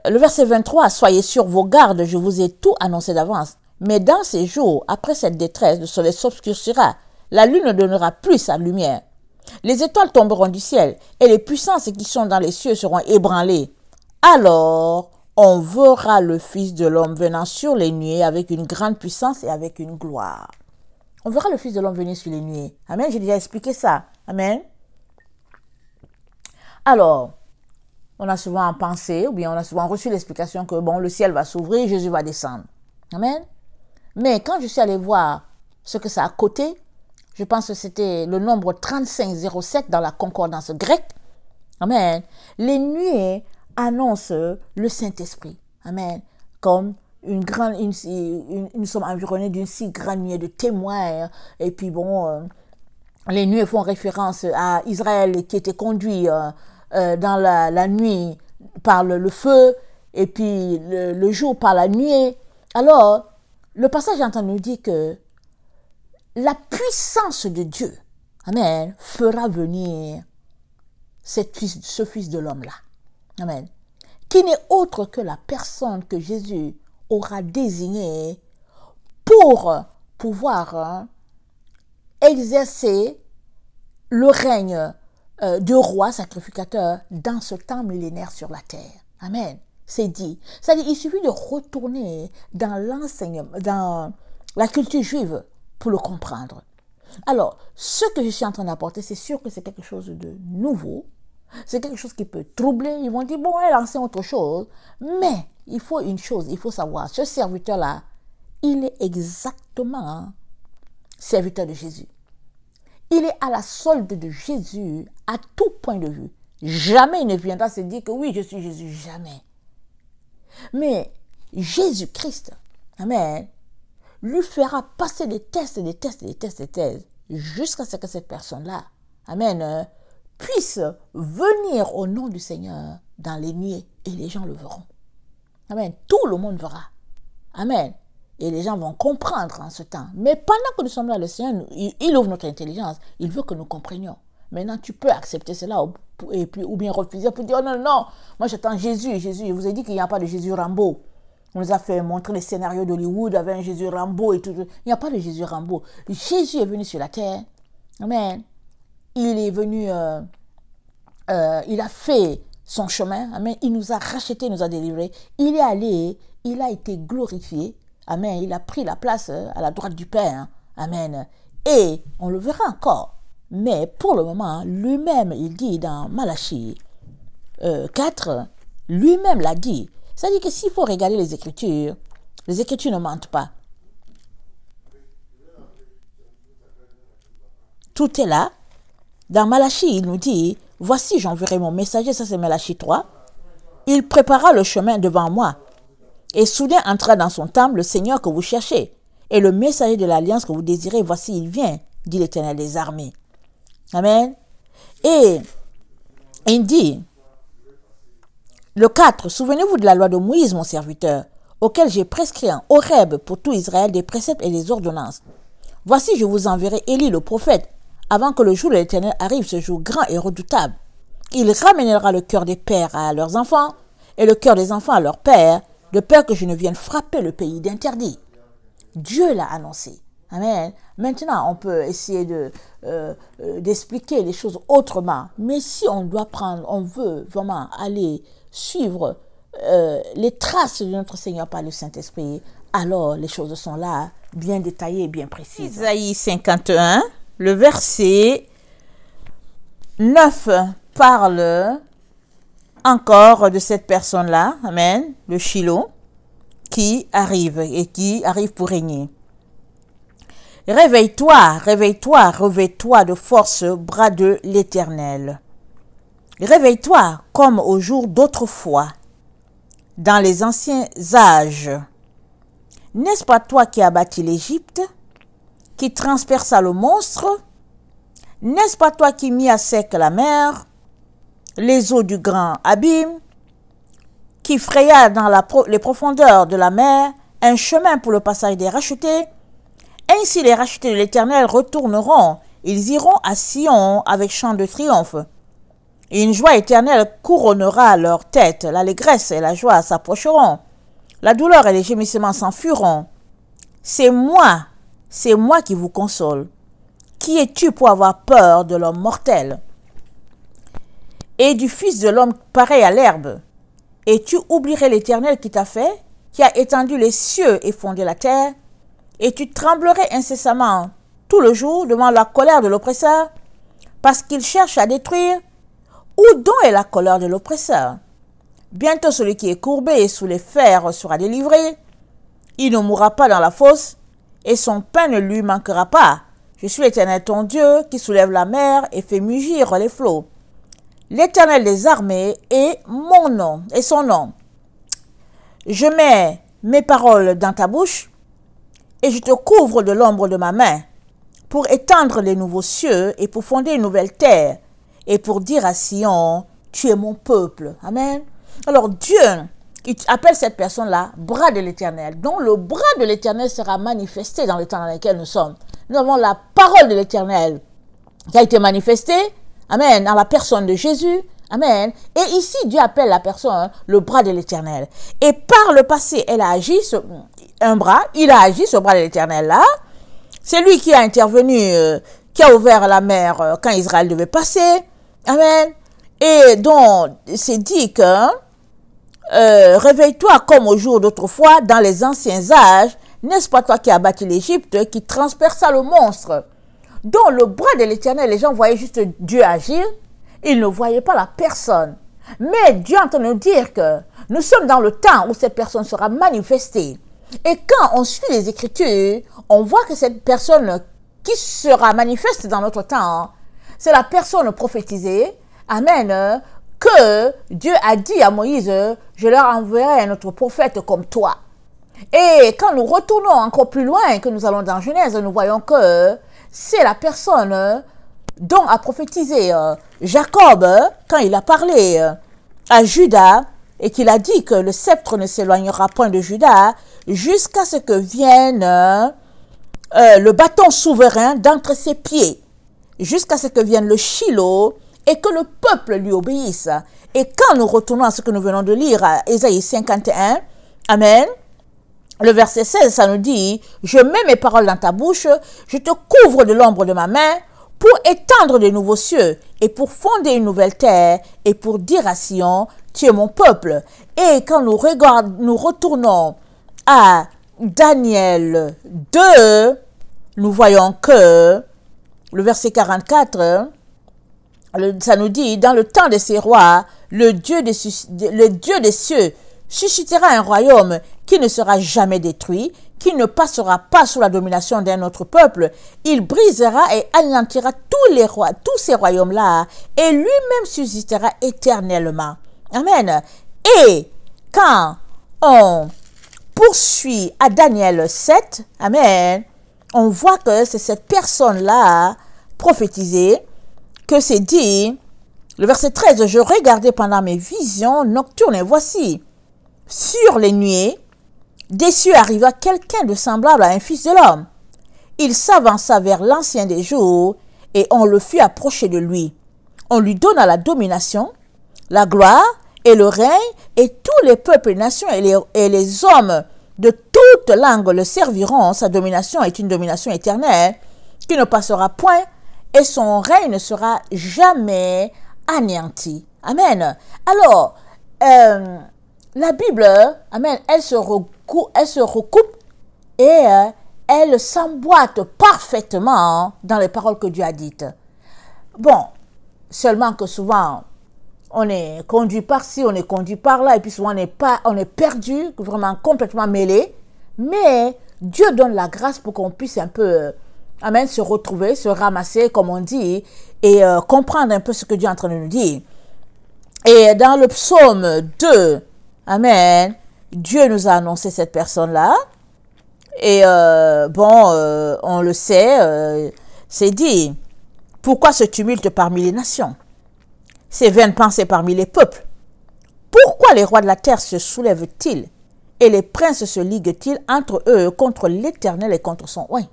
le verset 23, « Soyez sur vos gardes, je vous ai tout annoncé d'avance. Mais dans ces jours, après cette détresse, le soleil s'obscurcira, la lune ne donnera plus sa lumière. Les étoiles tomberont du ciel, et les puissances qui sont dans les cieux seront ébranlées. Alors, on verra le Fils de l'homme venant sur les nuées avec une grande puissance et avec une gloire. » On verra le Fils de l'homme venir sur les nuées. Amen, j'ai déjà expliqué ça. Amen. Alors, on a souvent pensé, ou bien on a souvent reçu l'explication que, bon, le ciel va s'ouvrir, Jésus va descendre. Amen. Mais quand je suis allé voir ce que ça a coté, je pense que c'était le nombre 3507 dans la concordance grecque. Amen. Les nuées annoncent le Saint-Esprit. Amen. Comme nous sommes environnés d'une si grande nuée de témoins. Et puis bon, les nuées font référence à Israël qui était conduit dans la nuit par le feu et puis le jour par la nuée. Alors, le passage entend nous dire que la puissance de Dieu, amen, fera venir ce fils de l'homme-là. Amen. Qui n'est autre que la personne que Jésus aura désignée pour pouvoir exercer le règne de roi sacrificateur dans ce temps millénaire sur la terre. Amen. C'est dit. C'est-à-dire, il suffit de retourner dans l'enseignement, dans la culture juive pour le comprendre. Alors, ce que je suis en train d'apporter, c'est sûr que c'est quelque chose de nouveau. C'est quelque chose qui peut troubler. Ils vont dire, bon, elle enseigne autre chose. Mais il faut une chose, il faut savoir, ce serviteur-là, il est exactement serviteur de Jésus. Il est à la solde de Jésus à tout point de vue. Jamais il ne viendra se dire que oui, je suis Jésus. Jamais. Mais Jésus-Christ, amen, lui fera passer des tests, jusqu'à ce que cette personne-là, amen, puisse venir au nom du Seigneur dans les nuées et les gens le verront. Amen. Tout le monde verra. Amen. Et les gens vont comprendre en ce temps. Mais pendant que nous sommes là, le Seigneur, il ouvre notre intelligence. Il veut que nous comprenions. Maintenant, tu peux accepter cela ou bien refuser pour dire, oh non, non, moi j'attends Jésus. Jésus, je vous ai dit qu'il n'y a pas de Jésus Rambo. On nous a fait montrer les scénarios d'Hollywood avec un Jésus Rambo et tout. Il n'y a pas de Jésus Rambo. Jésus est venu sur la terre. Amen. Il est venu, il a fait son chemin. Amen. Il nous a rachetés, il nous a délivrés. Il est allé, il a été glorifié. Amen. Il a pris la place à la droite du Père. Amen. Et on le verra encore. Mais pour le moment, lui-même, il dit dans Malachie 4, lui-même l'a dit. C'est-à-dire que s'il faut regarder les Écritures ne mentent pas. Tout est là. Dans Malachie, il nous dit, voici j'enverrai mon messager, ça c'est Malachie 3. Il préparera le chemin devant moi. Et soudain entra dans son temple le Seigneur que vous cherchez. Et le messager de l'alliance que vous désirez, voici il vient, dit l'Éternel des armées. Amen. Et il dit, le 4, souvenez-vous de la loi de Moïse, mon serviteur, auquel j'ai prescrit en Horeb pour tout Israël des préceptes et des ordonnances. Voici, je vous enverrai Élie le prophète, avant que le jour de l'Éternel arrive, ce jour grand et redoutable. Il ramènera le cœur des pères à leurs enfants et le cœur des enfants à leurs pères, de peur que je ne vienne frapper le pays d'interdit. Dieu l'a annoncé. Amen. Maintenant, on peut essayer d'expliquer les choses autrement. Mais si on veut vraiment aller suivre les traces de notre Seigneur par le Saint-Esprit, alors les choses sont là, bien détaillées et bien précises. Isaïe 51, le verset 9 parle encore de cette personne-là, amen, le Shiloh, qui arrive et qui arrive pour régner. Réveille-toi, réveille-toi, revêt-toi de force, bras de l'Éternel. Réveille-toi comme au jour d'autrefois, dans les anciens âges. N'est-ce pas toi qui as bâti l'Égypte, qui transperça le monstre? N'est-ce pas toi qui mis à sec la mer, les eaux du grand abîme, qui fraya dans les profondeurs de la mer un chemin pour le passage des rachetés? Ainsi les rachetés de l'Éternel retourneront, ils iront à Sion avec chant de triomphe. Et une joie éternelle couronnera leur tête, l'allégresse et la joie s'approcheront, la douleur et les gémissements s'enfuiront. C'est moi qui vous console. Qui es-tu pour avoir peur de l'homme mortel et du fils de l'homme pareil à l'herbe? Et tu oublierais l'Éternel qui t'a fait, qui a étendu les cieux et fondé la terre, et tu tremblerais incessamment tout le jour devant la colère de l'oppresseur, parce qu'il cherche à détruire. Où donc est la colère de l'oppresseur? Bientôt celui qui est courbé et sous les fers sera délivré. Il ne mourra pas dans la fosse, et son pain ne lui manquera pas. Je suis l'Éternel ton Dieu, qui soulève la mer et fait mugir les flots. L'Éternel des armées est mon nom, et son nom. Je mets mes paroles dans ta bouche, et je te couvre de l'ombre de ma main, pour étendre les nouveaux cieux et pour fonder une nouvelle terre, et pour dire à Sion, tu es mon peuple. Amen. Alors Dieu, il appelle cette personne-là bras de l'Éternel, dont le bras de l'Éternel sera manifesté dans le temps dans lequel nous sommes. Nous avons la parole de l'Éternel qui a été manifestée, amen, dans la personne de Jésus, amen. Et ici, Dieu appelle la personne le bras de l'Éternel. Et par le passé, elle a agi, il a agi, ce bras de l'Éternel là, C'est lui qui a intervenu, qui a ouvert la mer quand Israël devait passer. Amen. Et donc, c'est dit que réveille-toi comme au jour d'autrefois dans les anciens âges. N'est-ce pas toi qui as bâti l'Égypte, qui transperça le monstre? Dans le bras de l'Éternel, les gens voyaient juste Dieu agir. Ils ne voyaient pas la personne. Mais Dieu est en train de nous dire que nous sommes dans le temps où cette personne sera manifestée. Et quand on suit les Écritures, on voit que cette personne qui sera manifeste dans notre temps, c'est la personne prophétisée, amen, que Dieu a dit à Moïse, je leur enverrai un autre prophète comme toi. Et quand nous retournons encore plus loin, que nous allons dans Genèse, nous voyons que c'est la personne dont a prophétisé Jacob quand il a parlé à Judas et qu'il a dit que le sceptre ne s'éloignera point de Judas jusqu'à ce que vienne le bâton souverain d'entre ses pieds, jusqu'à ce que vienne le Shiloh et que le peuple lui obéisse. Et quand nous retournons à ce que nous venons de lire à Ésaïe 51, amen, le verset 16, ça nous dit, je mets mes paroles dans ta bouche, je te couvre de l'ombre de ma main pour étendre de nouveaux cieux et pour fonder une nouvelle terre et pour dire à Sion, tu es mon peuple. Et quand nous retournons à Daniel 2, nous voyons que le verset 44, ça nous dit, dans le temps de ces rois, le Dieu des cieux suscitera un royaume qui ne sera jamais détruit, qui ne passera pas sous la domination d'un autre peuple. Il brisera et anéantira tous ces royaumes-là, et lui-même suscitera éternellement. Amen. Et quand on poursuit à Daniel 7, amen, on voit que c'est cette personne-là prophétisée, que c'est dit, le verset 13, je regardais pendant mes visions nocturnes, et voici, sur les nuées, des cieux arriva quelqu'un de semblable à un fils de l'homme. Il s'avança vers l'ancien des jours, et on le fit approcher de lui. On lui donna la domination, la gloire et le règne, et tous les peuples et nations et les hommes de toute langue le serviront. Sa domination est une domination éternelle qui ne passera point, et son règne ne sera jamais anéanti. Amen. Alors, la Bible, amen, elle se recoupe et elle s'emboîte parfaitement dans les paroles que Dieu a dites. Bon, seulement que souvent, on est conduit par-ci, on est conduit par-là, et puis souvent on est perdu, vraiment complètement mêlé. Mais Dieu donne la grâce pour qu'on puisse un peu, amen, se retrouver, se ramasser, comme on dit, et comprendre un peu ce que Dieu est en train de nous dire. Et dans le psaume 2, amen, Dieu nous a annoncé cette personne-là. Et on le sait, c'est dit, pourquoi ce tumulte parmi les nations? Ces vaines pensées parmi les peuples? Pourquoi les rois de la terre se soulèvent-ils et les princes se liguent-ils entre eux contre l'Éternel et contre son oint?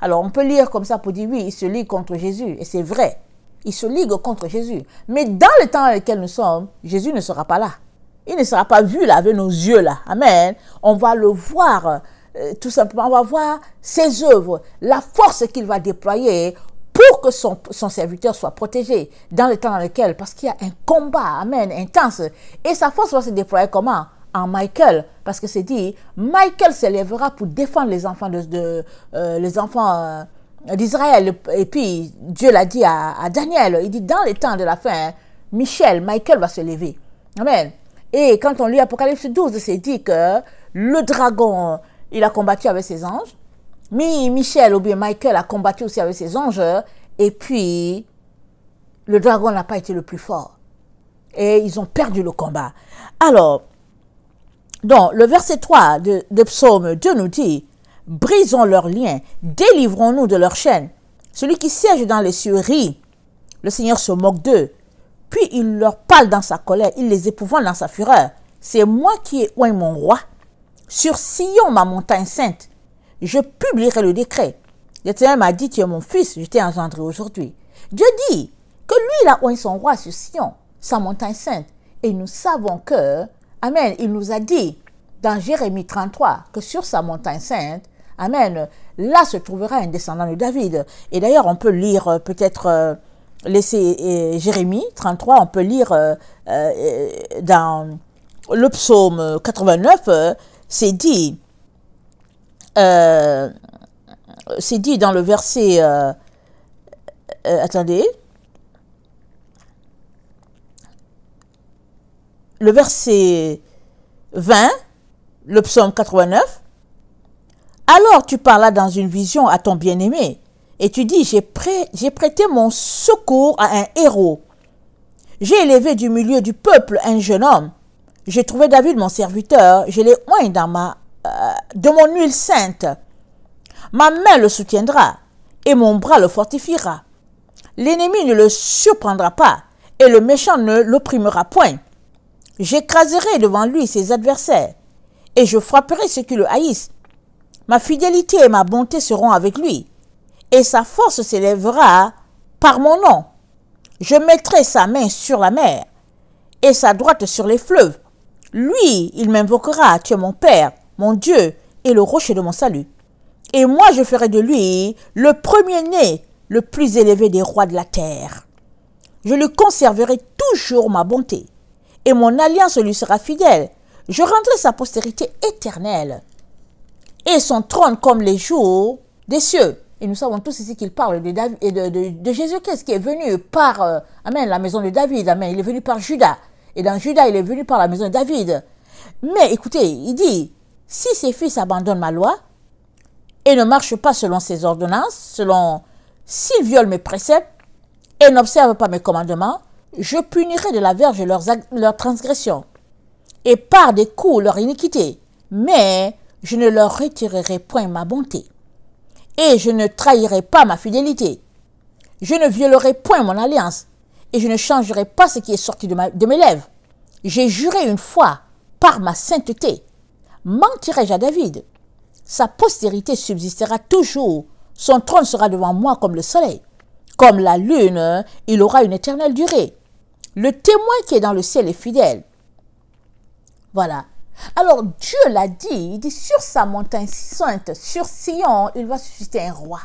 Alors on peut lire comme ça pour dire oui, ils se liguent contre Jésus, et c'est vrai, ils se liguent contre Jésus. Mais dans le temps dans lequel nous sommes, Jésus ne sera pas là. Il ne sera pas vu là avec nos yeux là. Amen. On va le voir, tout simplement, on va voir ses œuvres, la force qu'il va déployer pour que son serviteur soit protégé dans le temps dans lequel, parce qu'il y a un combat, amen, intense. Et sa force va se déployer comment? En Michael, parce que c'est dit, Michael s'élèvera pour défendre les enfants d'Israël. Et puis Dieu l'a dit à Daniel, il dit dans les temps de la fin, Michael va se lever. Amen. Et quand on lit Apocalypse 12, c'est dit que le dragon, il a combattu avec ses anges. Michel ou bien Michael a combattu aussi avec ses anges. Et puis, le dragon n'a pas été le plus fort. Et ils ont perdu le combat. Alors, donc, le verset 3 de Psaume 2 nous dit, « Brisons leurs liens, délivrons-nous de leurs chaînes. Celui qui siège dans les cieux rit. Le Seigneur se moque d'eux. Puis il leur parle dans sa colère, il les épouvante dans sa fureur. C'est moi qui ai oint mon roi. Sur Sion, ma montagne sainte, je publierai le décret. L'Éternel m'a dit, tu es mon fils, je t'ai engendré aujourd'hui. » Dieu dit que lui, il a oint son roi sur Sion, sa montagne sainte. Et nous savons que, amen, il nous a dit dans Jérémie 33 que sur sa montagne sainte, Amen. Là se trouvera un descendant de David. Et d'ailleurs, on peut lire peut-être Jérémie 33, on peut lire dans le psaume 89, c'est dit dans le verset, attendez, le verset 20, le psaume 89, alors tu parlas dans une vision à ton bien-aimé, et tu dis, j'ai prêté mon secours à un héros. J'ai élevé du milieu du peuple un jeune homme. J'ai trouvé David mon serviteur, je l'ai oint de mon huile sainte. Ma main le soutiendra, et mon bras le fortifiera. L'ennemi ne le surprendra pas, et le méchant ne l'opprimera point. J'écraserai devant lui ses adversaires, et je frapperai ceux qui le haïssent. Ma fidélité et ma bonté seront avec lui, et sa force s'élèvera par mon nom. Je mettrai sa main sur la mer, et sa droite sur les fleuves. Lui, il m'invoquera, tu es mon Père, mon Dieu, et le rocher de mon salut. Et moi, je ferai de lui le premier-né, le plus élevé des rois de la terre. Je lui conserverai toujours ma bonté, et mon alliance lui sera fidèle. Je rendrai sa postérité éternelle, et son trône comme les jours des cieux. Et nous savons tous ici qu'il parle de, David, et de Jésus-Christ qui est venu par amen, la maison de David. Amen. Il est venu par Judas. Et dans Judas, il est venu par la maison de David. Mais écoutez, il dit, si ses fils abandonnent ma loi et ne marchent pas selon ses ordonnances, s'ils violent mes préceptes et n'observent pas mes commandements, je punirai de la verge leurs transgressions et par des coups leur iniquité. Mais je ne leur retirerai point ma bonté. Et je ne trahirai pas ma fidélité. Je ne violerai point mon alliance. Et je ne changerai pas ce qui est sorti de mes lèvres. J'ai juré une fois par ma sainteté. Mentirai-je à David? Sa postérité subsistera toujours. Son trône sera devant moi comme le soleil. Comme la lune, il aura une éternelle durée. Le témoin qui est dans le ciel est fidèle. Voilà. Alors Dieu l'a dit, il dit sur sa montagne sainte, sur Sion, il va susciter un roi.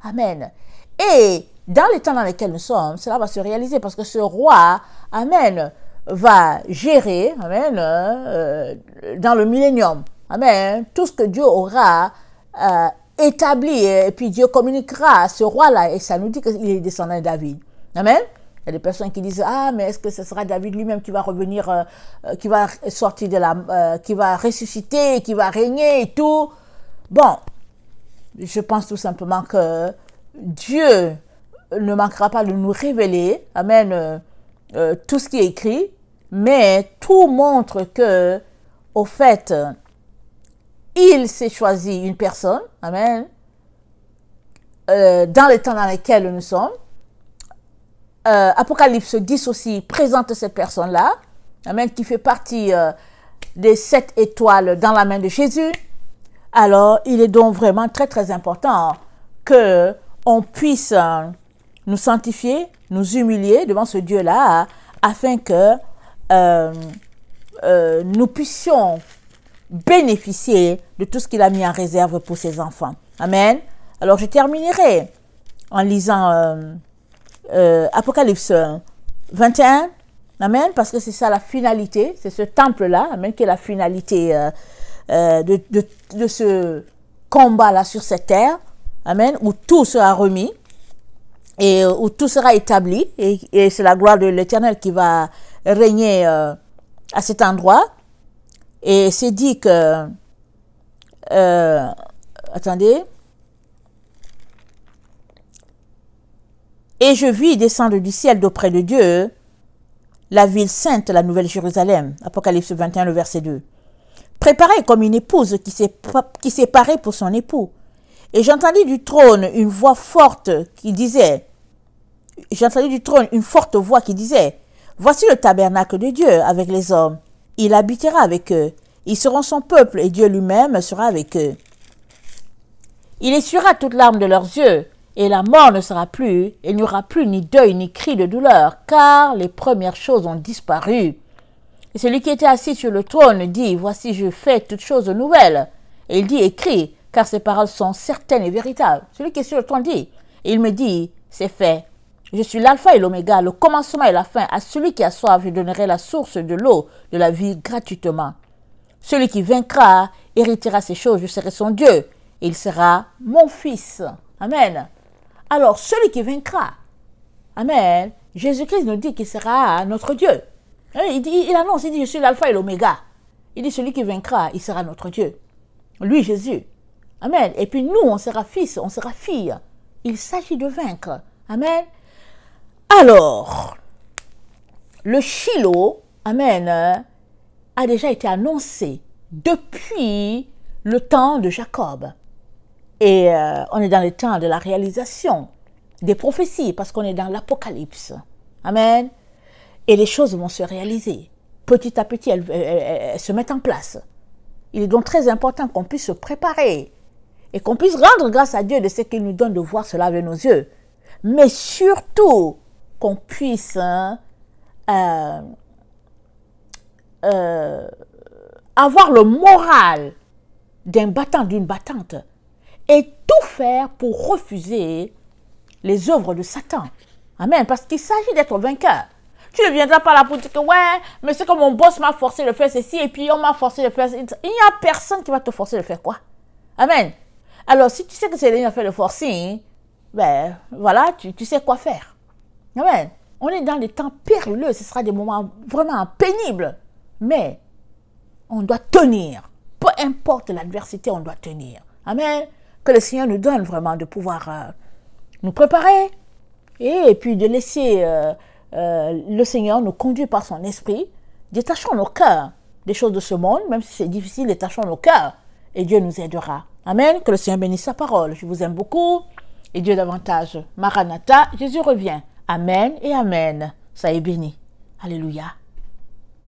Amen. Et dans les temps dans lesquels nous sommes, cela va se réaliser parce que ce roi, amen, va gérer, amen, dans le millénium. Amen. Tout ce que Dieu aura établi, et puis Dieu communiquera à ce roi-là, et ça nous dit qu'il est descendant de David. Amen. Il y a des personnes qui disent, ah, mais est-ce que ce sera David lui-même qui va revenir, qui va sortir qui va ressusciter, qui va régner et tout. Bon, je pense tout simplement que Dieu ne manquera pas de nous révéler, amen, tout ce qui est écrit, mais tout montre que, au fait, il s'est choisi une personne, amen, dans les temps dans lesquels nous sommes. Apocalypse 10 aussi présente cette personne-là, amen, qui fait partie des 7 étoiles dans la main de Jésus. Alors, il est donc vraiment très très important que on puisse nous sanctifier, nous humilier devant ce Dieu-là, afin que nous puissions bénéficier de tout ce qu'il a mis en réserve pour ses enfants. Amen. Alors, je terminerai en lisant Apocalypse 21, amen, parce que c'est ça la finalité, c'est ce temple-là, amen, qui est la finalité de ce combat-là sur cette terre, amen, où tout sera remis et où tout sera établi, et c'est la gloire de l'Éternel qui va régner à cet endroit. Et c'est dit que, attendez, et je vis descendre du ciel d'auprès de Dieu la ville sainte, la nouvelle Jérusalem. Apocalypse 21, le verset 2. Préparée comme une épouse qui s'est parée pour son époux. Et j'entendis du trône une voix forte qui disait, une forte voix qui disait, voici le tabernacle de Dieu avec les hommes. Il habitera avec eux. Ils seront son peuple et Dieu lui-même sera avec eux. Il essuiera toute larme de leurs yeux. Et la mort ne sera plus, et il n'y aura plus ni deuil, ni cri de douleur, car les premières choses ont disparu. Et celui qui était assis sur le trône dit, voici je fais toutes choses nouvelles. Et il dit, écris, car ses paroles sont certaines et véritables. Celui qui est sur le trône dit, et il me dit, c'est fait. Je suis l'alpha et l'oméga, le commencement et la fin. À celui qui a soif, je donnerai la source de l'eau de la vie gratuitement. Celui qui vaincra héritera ces choses, je serai son Dieu, et il sera mon fils. Amen. Alors, celui qui vaincra, amen, Jésus-Christ nous dit qu'il sera notre Dieu. Il annonce, il dit, je suis l'alpha et l'oméga. Il dit, celui qui vaincra, il sera notre Dieu. Lui, Jésus. Amen. Et puis nous, on sera fils, on sera fille. Il s'agit de vaincre. Amen. Alors, le Shiloh, amen, a déjà été annoncé depuis le temps de Jacob. Et on est dans le temps de la réalisation des prophéties, parce qu'on est dans l'Apocalypse. Amen. Et les choses vont se réaliser. Petit à petit, elles se mettent en place. Il est donc très important qu'on puisse se préparer et qu'on puisse rendre grâce à Dieu de ce qu'il nous donne de voir cela avec nos yeux. Mais surtout, qu'on puisse avoir le moral d'un battant, d'une battante, et tout faire pour refuser les œuvres de Satan. Amen. Parce qu'il s'agit d'être vainqueur. Tu ne viendras pas là pour dire que ouais, mais c'est comme mon boss m'a forcé de faire ceci et puis on m'a forcé de faire ceci. Il n'y a personne qui va te forcer de faire quoi. Amen. Alors, si tu sais que c'est lui qui a fait le forcing, ben voilà, tu sais quoi faire. Amen. On est dans des temps périlleux, ce sera des moments vraiment pénibles. Mais on doit tenir. Peu importe l'adversité, on doit tenir. Amen. Que le Seigneur nous donne vraiment de pouvoir nous préparer et puis de laisser le Seigneur nous conduire par son esprit. Détachons nos cœurs des choses de ce monde, même si c'est difficile, détachons nos cœurs et Dieu nous aidera. Amen. Que le Seigneur bénisse sa parole. Je vous aime beaucoup et Dieu davantage. Maranatha, Jésus revient. Amen et amen. Soyez bénis. Alléluia.